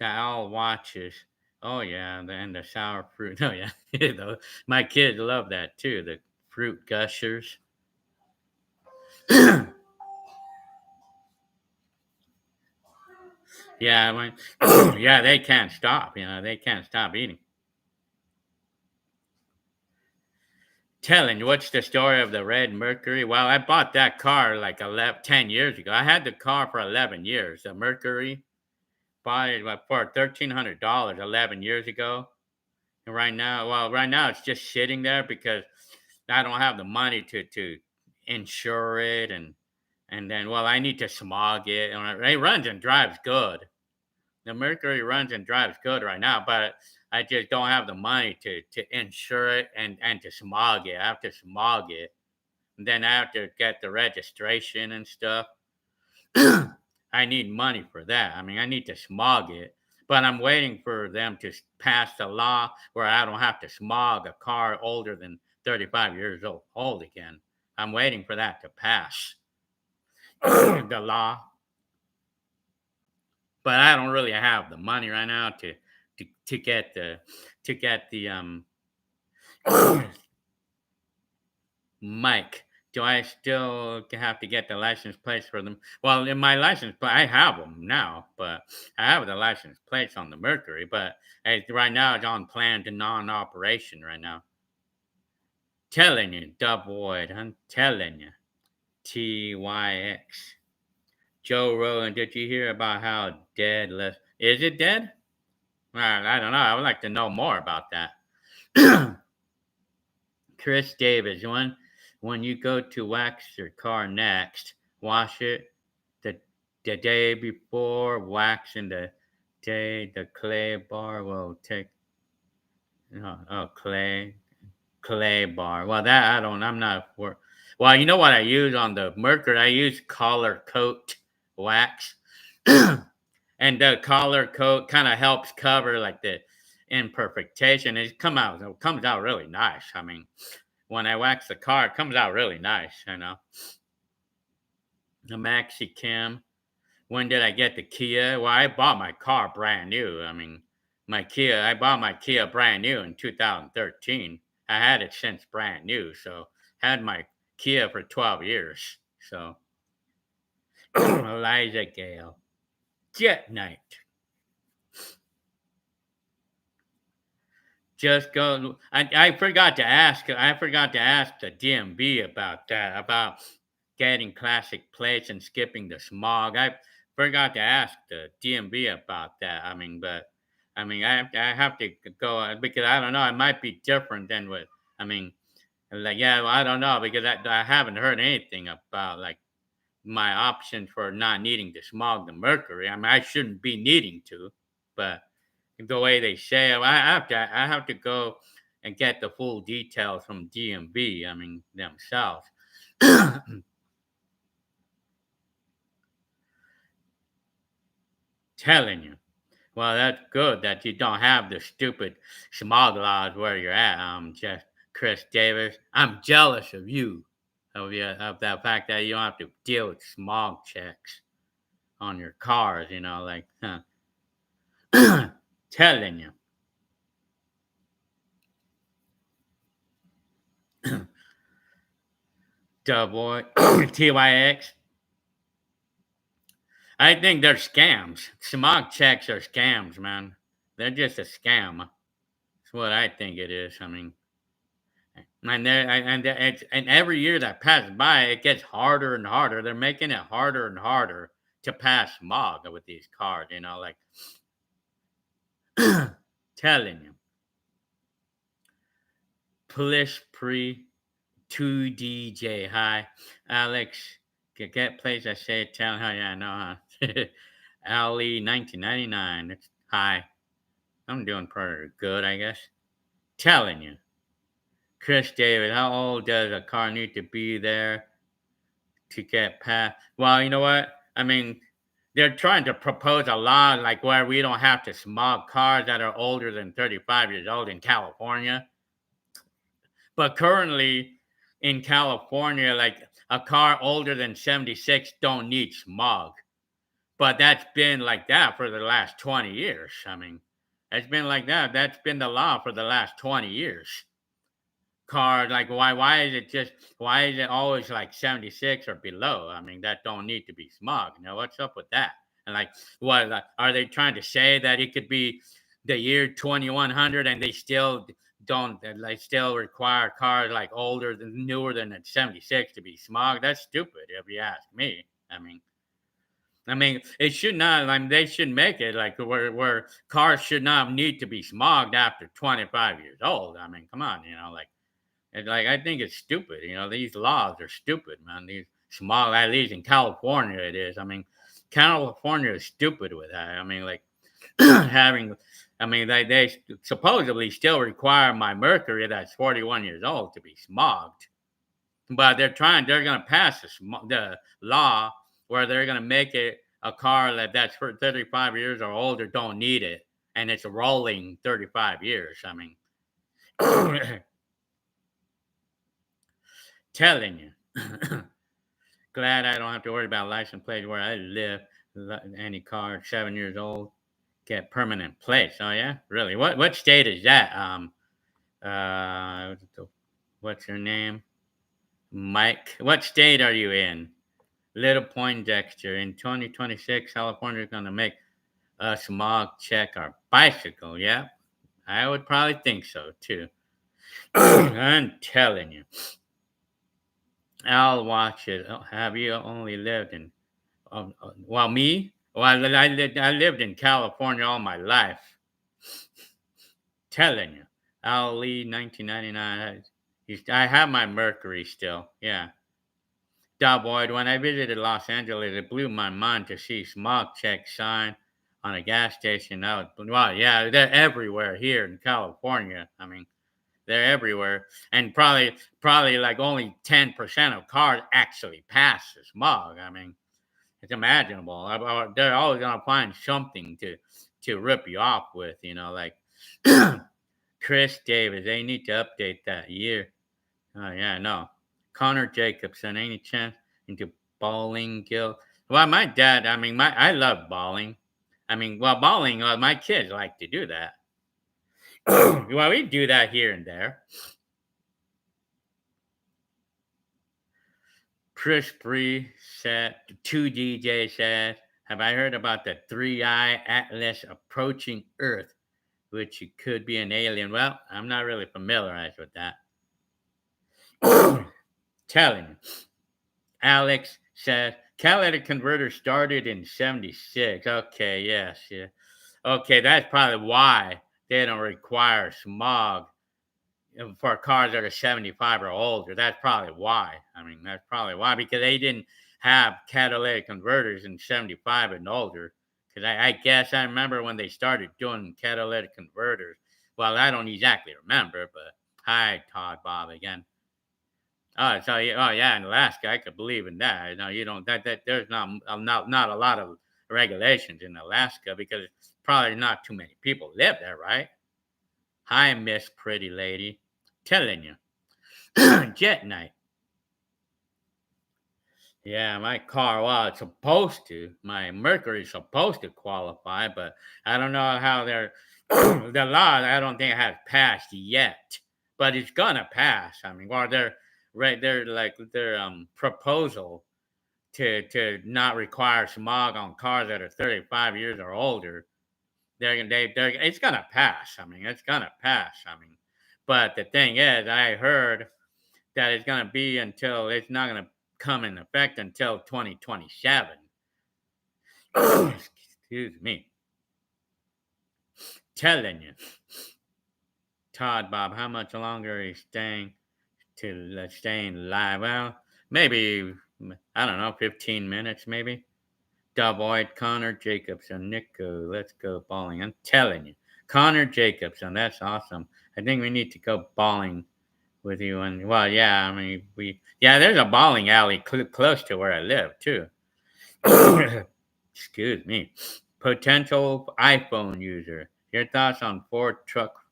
the owl watches. Oh yeah, and the sour fruit. Oh yeah, my kids love that too. The fruit gushers. Yeah, yeah, they can't stop. They can't stop eating. Telling you, what's the story of the red Mercury? Well, I bought that car like 10 years ago. I had the car for 11 years. The Mercury, bought it for $1,300 11 years ago. And right now it's just sitting there because I don't have the money to insure it, and then I need to smog it. And it runs and drives good. The Mercury runs and drives good right now, but I just don't have the money to insure it and to smog it. I have to smog it. And then I have to get the registration and stuff. I need money for that. I mean, I need to smog it, but I'm waiting for them to pass the law where I don't have to smog a car older than 35 years old again. I'm waiting for that to pass the law, but I don't really have the money right now to get the Mike, do I still have to get the license plates for them? Well, in my license plate, I have them now, but I have the license plates on the Mercury, but right now it's on plan to non-operation right now. Telling you, Dub Void, I'm telling you. TYX. Joe Rogan, did you hear about how dead left? Is it dead? Well, I don't know. I would like to know more about that. Chris Davis, when you go to wax your car next, wash it the the day before, waxing the day the clay bar will take. Clay bar. Well, that I don't. I'm not for. Well, you know what I use on the Mercury? I use collar coat wax, and the collar coat kind of helps cover like the imperfection. It comes out really nice. I mean, when I wax the car, it comes out really nice. The Maxi Cam. When did I get the Kia? Well, I bought my car brand new. I mean, I bought my Kia brand new in 2013. I had it since brand new, so had my Kia for 12 years. So, Eliza Gale, Jet Night. Just go. I forgot to ask. I forgot to ask the DMV about that. About getting classic plates and skipping the smog. I forgot to ask the DMV about that. I mean, I have to go because I don't know. It might be different than what I mean. Like, yeah, well, I don't know because I haven't heard anything about like my options for not needing to smog the Mercury. I mean, I shouldn't be needing to, but the way they say it, I have to go and get the full details from DMV. I mean themselves. Telling you. Well, that's good that you don't have the stupid smog laws where you're at. Just Chris Davis. I'm jealous of you, of that fact that you don't have to deal with smog checks on your cars. Like, huh. Telling you. Doughboy, TYX. I think they're scams. Smog checks are scams, man. They're just a scam. That's what I think it is. I mean, and every year that passes by, it gets harder and harder. They're making it harder and harder to pass smog with these cars. You know, like telling you, Polish pre 2DJ. Hi, Alex. Get place I say it. Tell how yeah I know, huh? Ali 1999. Hi. I'm doing pretty good, I guess. Telling you. Chris David, how old does a car need to be there to get past? Well, you know what? I mean, they're trying to propose a law like where we don't have to smog cars that are older than 35 years old in California. But currently in California, like a car older than 76 don't need smog. But that's been like that for the last 20 years. I mean, it's been like that. That's been the law for the last 20 years. Cars like why is it always like 76 or below? I mean, that don't need to be smog. You know, what's up with that? And like what are they trying to say that it could be the year 2100 and they still don't they still require cars like older than newer than 76 to be smog? That's stupid if you ask me. I mean, it should not. I mean, they should make it like where cars should not need to be smogged after 25 years old. I mean, come on, you know, like I think it's stupid. You know, these laws are stupid, man. These smog, at least in California, it is. I mean, California is stupid with that. I mean, like having. I mean, they supposedly still require my Mercury that's 41 years old to be smogged, but they're going to pass the law where they're going to make it a car that's for 35 years or older don't need it, and it's rolling 35 years. I mean, telling you. Glad I don't have to worry about license plates where I live. Any car 7 years old get permanent plates. Oh yeah, really? What state is that? Uh, what's your name? Mike. What state are you in? Little Poindexter. In 2026, California is going to make a smog check our bicycle. Yeah, I would probably think so too. I'm telling you. I'll watch it. Have you only lived in? Well, me. Well, I lived in California all my life. Telling you, Ali, 1999. I have my Mercury still. Yeah. Boyd, when I visited Los Angeles, it blew my mind to see smog check sign on a gas station. Well, yeah, they're everywhere here in California. I mean, they're everywhere, and probably like only 10% of cars actually pass the smog. I mean, it's imaginable. They're always gonna find something to rip you off with. You know, like Chris Davis. They need to update that year. Oh yeah, no. Connor Jacobson. Any chance into bowling guild? Well, my dad. I mean, I love bowling. I mean, well, bowling. My kids like to do that. Well, we do that here and there. Chris Bree said, 2DJ says, have I heard about the 3-eye atlas approaching Earth, which could be an alien? Well, I'm not really familiarized with that. Telling you. Alex says, catalytic converter started in 76. Okay, yes, yeah. Okay, that's probably why they don't require smog for cars that are 75 or older. That's probably why. I mean, that's probably why, because they didn't have catalytic converters in 75 and older. Because I guess I remember when they started doing catalytic converters. Well, I don't exactly remember, but hi, Todd Bob again. Oh yeah, in Alaska, I could believe in that. No, you don't. That there's not a lot of regulations in Alaska because probably not too many people live there, right? Hi, Miss Pretty Lady. Telling you. Jet night. Yeah, my car, well, it's supposed to. My Mercury's supposed to qualify, but I don't know how they're. The law, I don't think has passed yet. but it's gonna pass. I mean, well, their proposal to not require smog on cars that are 35 years or older. They're it's gonna pass. I mean, it's gonna pass. I mean, but the thing is, I heard that it's gonna be until it's not gonna come in effect until 2027. Excuse me. Telling you, Todd Bob, how much longer are you staying live? Well, maybe I don't know, 15 minutes maybe. Double Connor Jacobson, Nico, let's go bowling. I'm telling you, Connor Jacobson, that's awesome. I think we need to go bowling with you. And well, yeah, I mean, there's a bowling alley close to where I live too. Excuse me. Potential iPhone user. Your thoughts on Ford truck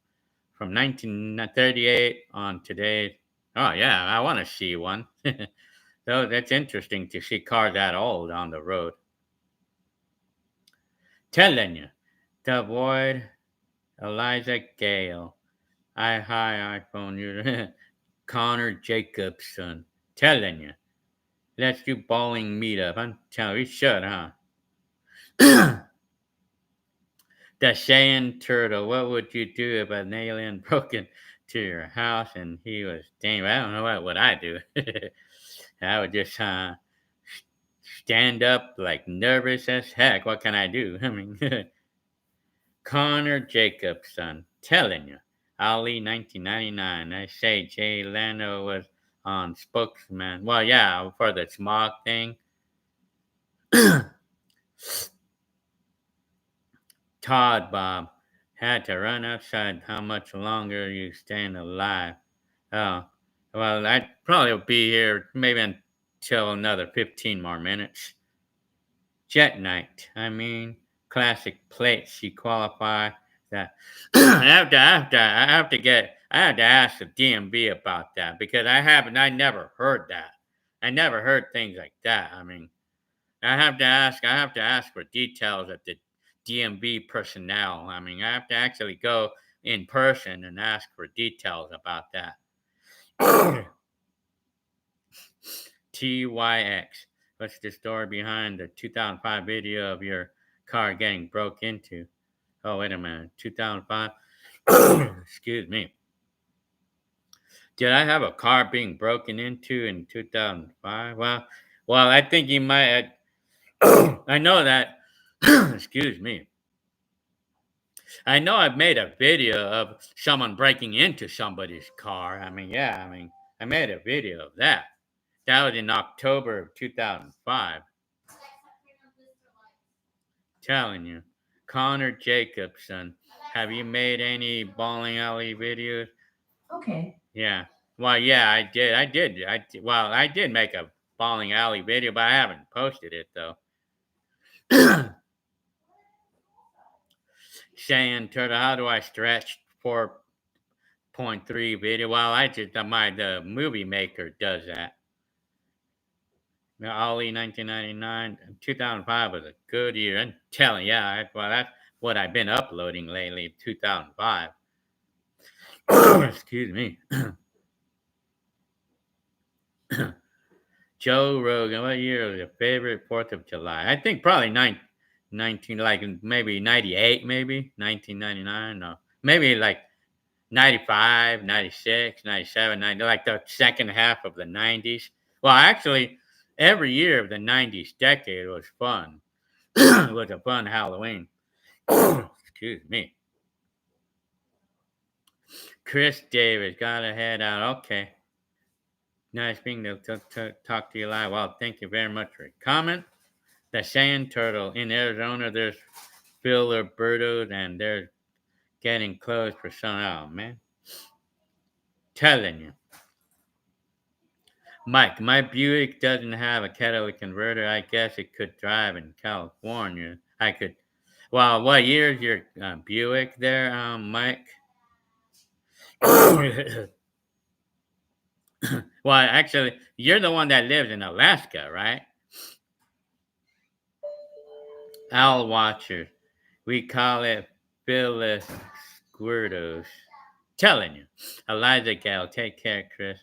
from 1938 on today? Oh yeah, I want to see one. So that's interesting to see cars that old on the road. Telling you, to avoid Eliza Gale. Hi iPhone user. Connor Jacobson. Telling you. Let's do bowling meetup. I'm telling you, we should, huh? The Cheyenne Turtle. What would you do if an alien broke into your house and he was dangerous? I don't know what would I do. I would just stand up like nervous as heck. What can I do? I mean, Connor Jacobson. Telling you. Ali 1999. I say Jay Leno was on spokesman. Well, yeah, for the smog thing. Todd Bob had to run outside. How much longer are you staying alive? Oh, well, I'd probably be here maybe until another 15 more minutes. Jet night. I mean, classic plates. She qualify that. I have to ask the DMV about that because I never heard that. I never heard things like that. I mean, I have to ask for details of the DMV personnel. I mean, I have to actually go in person and ask for details about that. TYX. What's the story behind the 2005 video of your car getting broke into? Oh, wait a minute. 2005? Excuse me. Did I have a car being broken into in 2005? Well, I think you might. I know that. Excuse me. I know I've made a video of someone breaking into somebody's car. I mean, yeah, I made a video of that. That was in October of 2005. Telling you. Connor Jacobson. Have you made any bowling alley videos? Okay. Yeah. Well, yeah, I did. I did make a bowling alley video, but I haven't posted it though. Saying, Turtle, how do I stretch 4.3 video? Well, the movie maker does that. Ali 1999, 2005 was a good year. I'm telling you, that's what I've been uploading lately, 2005. Excuse me. Joe Rogan, what year was your favorite 4th of July? I think probably 19, like maybe 98, maybe 1999. No, maybe like 95, 96, 97, 90, like the second half of the 90s. Well, actually, every year of the 90s decade was fun. It was a fun Halloween. Excuse me. Chris Davis, gotta head out. Okay. Nice being to talk to you live. Well, thank you very much for your comment. The sand turtle in Arizona, there's Filibertos, and they're getting close for sun. Oh, man. Telling you. Mike, my Buick doesn't have a catalytic converter. I guess it could drive in California. I could. Well, what year is your Buick there, Mike? Well, actually, you're the one that lives in Alaska, right? Owl Watcher. We call it Phyllis Squirtos. telling you. Eliza Gale, take care, Chris.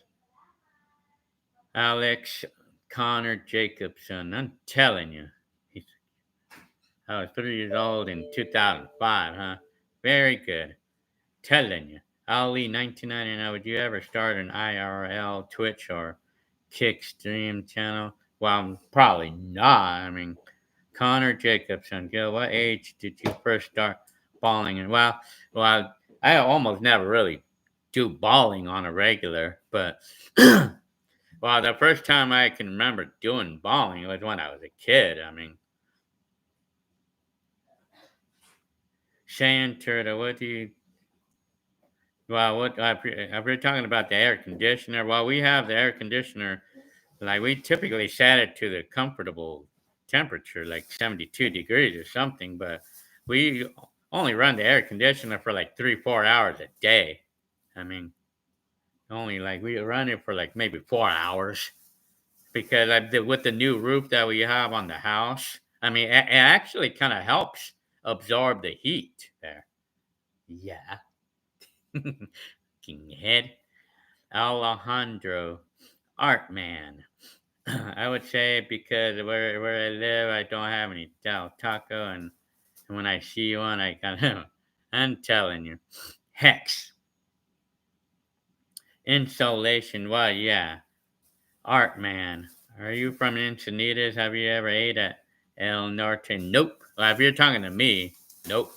Alex Connor Jacobson, I'm telling you. He's, I was 3 years old in 2005, huh? Very good. Telling you. Ali, 1999, would you ever start an IRL Twitch or Kick stream channel? Well, probably not. I mean, Connor Jacobson, Gil, what age did you first start bowling? And well, I almost never really do bowling on a regular, but well, the first time I can remember doing bowling was when I was a kid. I mean, Shane Turtle, what do you? Well, if you're talking about the air conditioner, well, we have the air conditioner. Like we typically set it to the comfortable temperature, like 72 degrees or something, but we only run the air conditioner for like 3-4 hours a day. I mean, only like we run it for like maybe 4 hours because with the new roof that we have on the house, I mean, it actually kind of helps absorb the heat there. Yeah. King head. Alejandro, Art Man. I would say because where I live, I don't have any Del Taco, and when I see one, I kind of, I'm telling you. Hex. Insulation, well, yeah. Art Man. Are you from Encinitas? Have you ever ate at El Norte? Nope. Well, if you're talking to me, nope.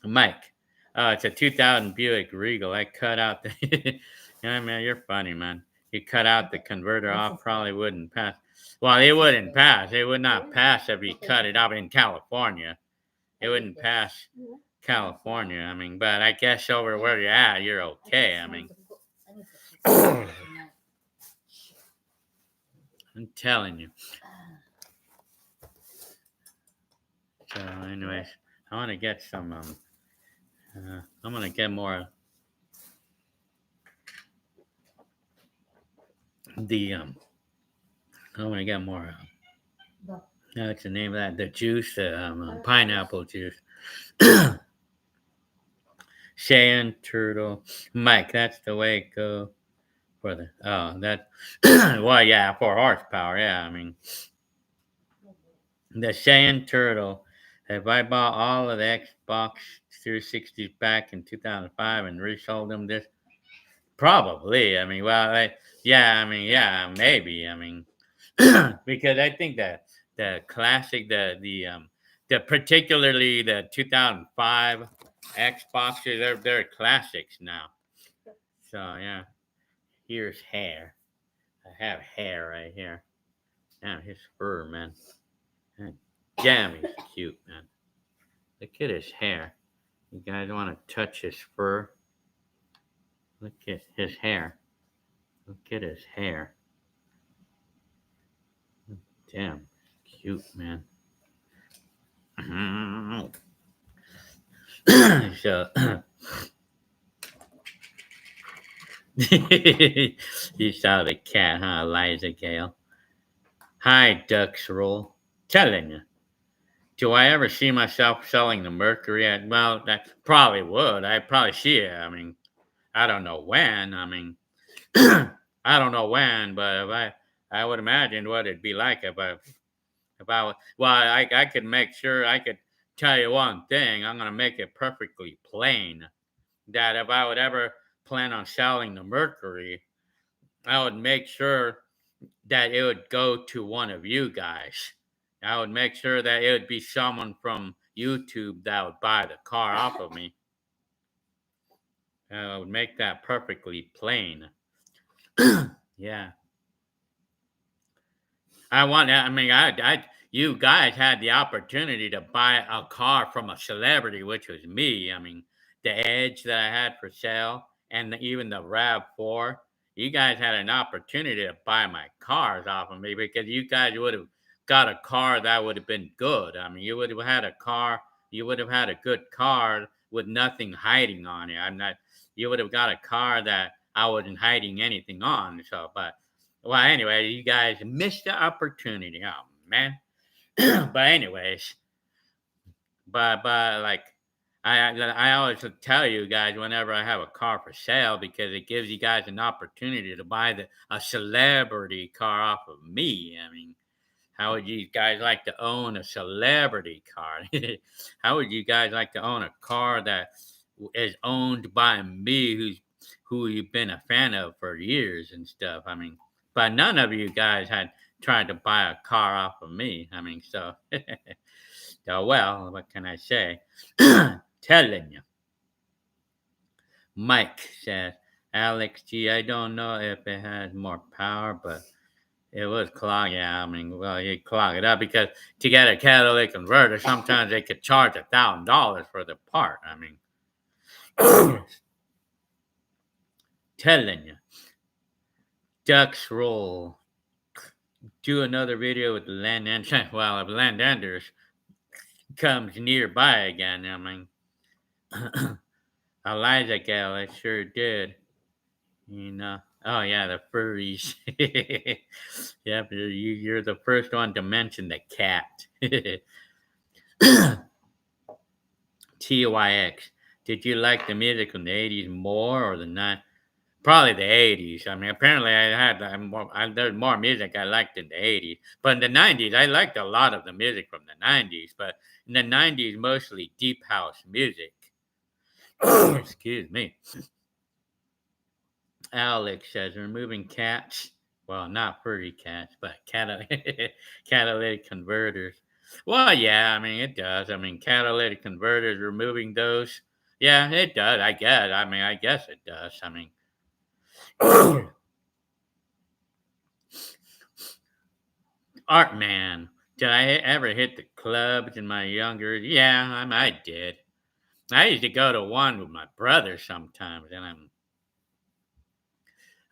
Mike. It's a 2000 Buick Regal. I cut out the. Yeah, man, you're funny, man. You cut out the converter off, probably wouldn't pass. Well, it wouldn't pass. It would not pass if you cut it off in California. It wouldn't pass California. I mean, but I guess over where you're at, you're okay. I mean, I'm telling you. So, anyways, I want to get some. I'm gonna get more. I want to get more. What's the name of that? The juice, pineapple juice. Sand turtle. Mike, that's the way it go for the. Oh, that. Well, yeah, for horsepower. Yeah, I mean, the sand turtle. If I bought all of the Xbox 360s back in 2005 and resold them this, probably. I mean, well, yeah, maybe. I mean, because I think that the classic, the particularly the 2005 Xboxes, they're classics now. So yeah, here's hair. I have hair right here. Damn, his fur, man. Damn, he's cute, man. Look at his hair. You guys want to touch his fur? Look at his hair. Look at his hair. Damn, cute, man. So, you saw the cat, huh, Eliza Gale? Hi, Ducks Roll. Telling you. Do I ever see myself selling the Mercury? Well, that probably would. I probably see it. I mean, I don't know when. I mean, I don't know when, but I would imagine what it'd be like well, I could make sure I could tell you one thing. I'm gonna make it perfectly plain that if I would ever plan on selling the Mercury, I would make sure that it would go to one of you guys. I would make sure that it would be someone from YouTube that would buy the car off of me. I would make that perfectly plain. Yeah. You guys had the opportunity to buy a car from a celebrity, which was me. I mean, the Edge that I had for sale, and even the Rav4. You guys had an opportunity to buy my cars off of me because you guys would have got a car that would have been good. I mean, you would have had a car. You would have had a good car with nothing hiding on it. I'm not. You would have got a car that I wasn't hiding anything on. So, but well, anyway, you guys missed the opportunity. Oh man. But anyways, but like I always tell you guys whenever I have a car for sale because it gives you guys an opportunity to buy a celebrity car off of me. I mean, how would you guys like to own a celebrity car? How would you guys like to own a car that is owned by me, who you've been a fan of for years and stuff? I mean, but none of you guys had tried to buy a car off of me. I mean, so, so well, what can I say? Telling you. Mike says, Alex G, I don't know if it has more power, but it was clogged. Yeah, I mean, well, you clog it up because to get a catalytic converter, sometimes they could charge $1,000 for the part. I mean, telling you, ducks roll. Do another video with the land engine. Well, if land enders comes nearby again, I mean, Eliza gal, I sure did. You know. Oh yeah, the furries. Yep, you're the first one to mention the cat. TYX. Did you like the music from the 80s more or the 90s? Probably the 80s. I mean, apparently there's more music I liked in the 80s. But in the 90s, I liked a lot of the music from the 90s. But in the 90s, mostly deep house music. Excuse me. Alex says removing cats. Well, not furry cats, but catalytic converters. Well, yeah, I mean, it does. I mean, catalytic converters, removing those. Yeah, it does, I guess. I mean, I guess it does. I mean, Art Man. Did I ever hit the clubs in my younger? Yeah, I did. I used to go to one with my brother sometimes, and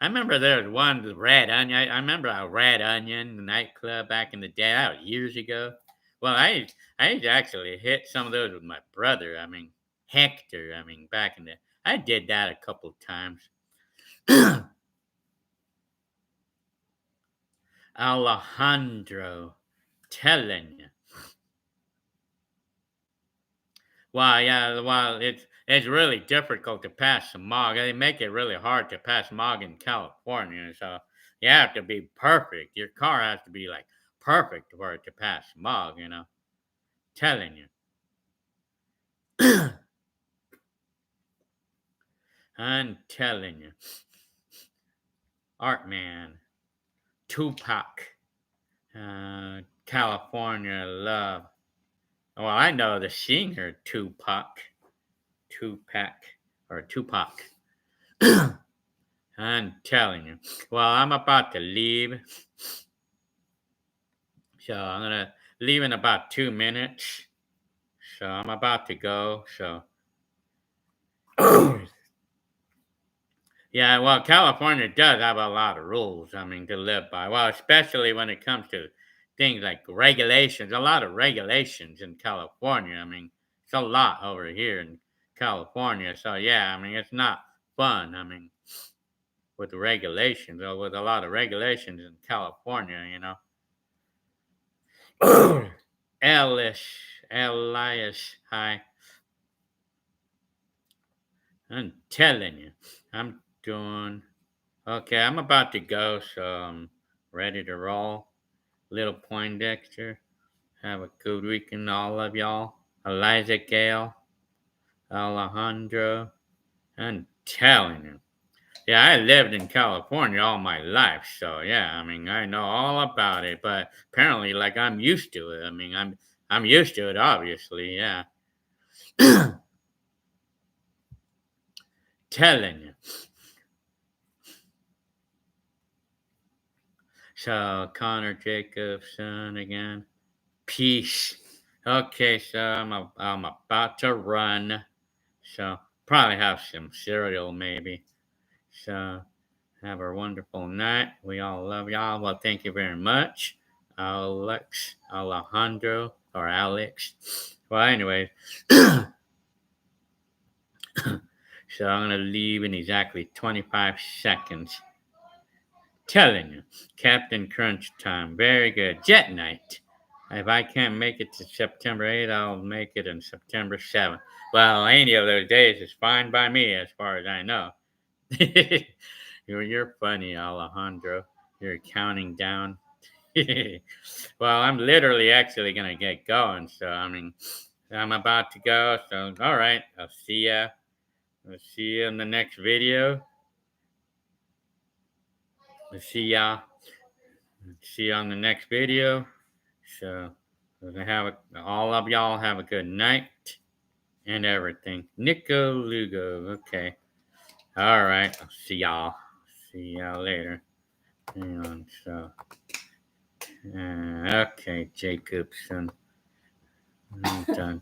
I remember there was one with Red Onion. I remember a Red Onion nightclub back in the day. That was years ago. Well, I used to actually hit some of those with my brother. I mean, Hector. I mean, back in the I did that a couple times. Alejandro, telling you. Well, yeah, well, it's really difficult to pass smog. They make it really hard to pass smog in California. So you have to be perfect. Your car has to be like perfect for it to pass smog. Telling you. I'm telling you. Artman, Tupac, California Love. Well, I know the singer Tupac, or Tupac. I'm telling you. Well, I'm about to leave. So I'm going to leave in about 2 minutes. So I'm about to go. So, yeah, well, California does have a lot of rules, I mean, to live by. Well, especially when it comes to things like regulations, a lot of regulations in California. I mean, it's a lot over here in California. So, yeah, I mean, it's not fun. I mean, with the regulations, or with a lot of regulations in California. Elias, hi. I'm telling you, I'm doing okay. I'm about to go, so I'm ready to roll. Little Poindexter, have a good weekend, all of y'all. Eliza Gale, Alejandro, I'm telling you. Yeah, I lived in California all my life, so yeah, I mean, I know all about it. But apparently, like I'm used to it. I mean, I'm used to it, obviously. Yeah, telling you. So Connor Jacobson again. Peace. Okay, so I'm about to run. So probably have some cereal maybe. So have a wonderful night. We all love y'all. Well, thank you very much, Alejandro, or Alex. Well, anyways, so I'm gonna leave in exactly 25 seconds. Telling you, Captain Crunch Time. Very good. Jet Night. If I can't make it to September 8th, I'll make it in September 7th. Well, any of those days is fine by me as far as I know. You're funny, Alejandro. You're counting down. Well, I'm literally actually gonna get going. So I mean, I'm about to go. So all right, I'll see ya. I'll see you in the next video. I'll see ya. See you on the next video. So all of y'all have a good night and everything. Nico Lugo. Okay. All right. I'll see y'all. See y'all later. Hang on. So. Okay, Jacobson. I'm done.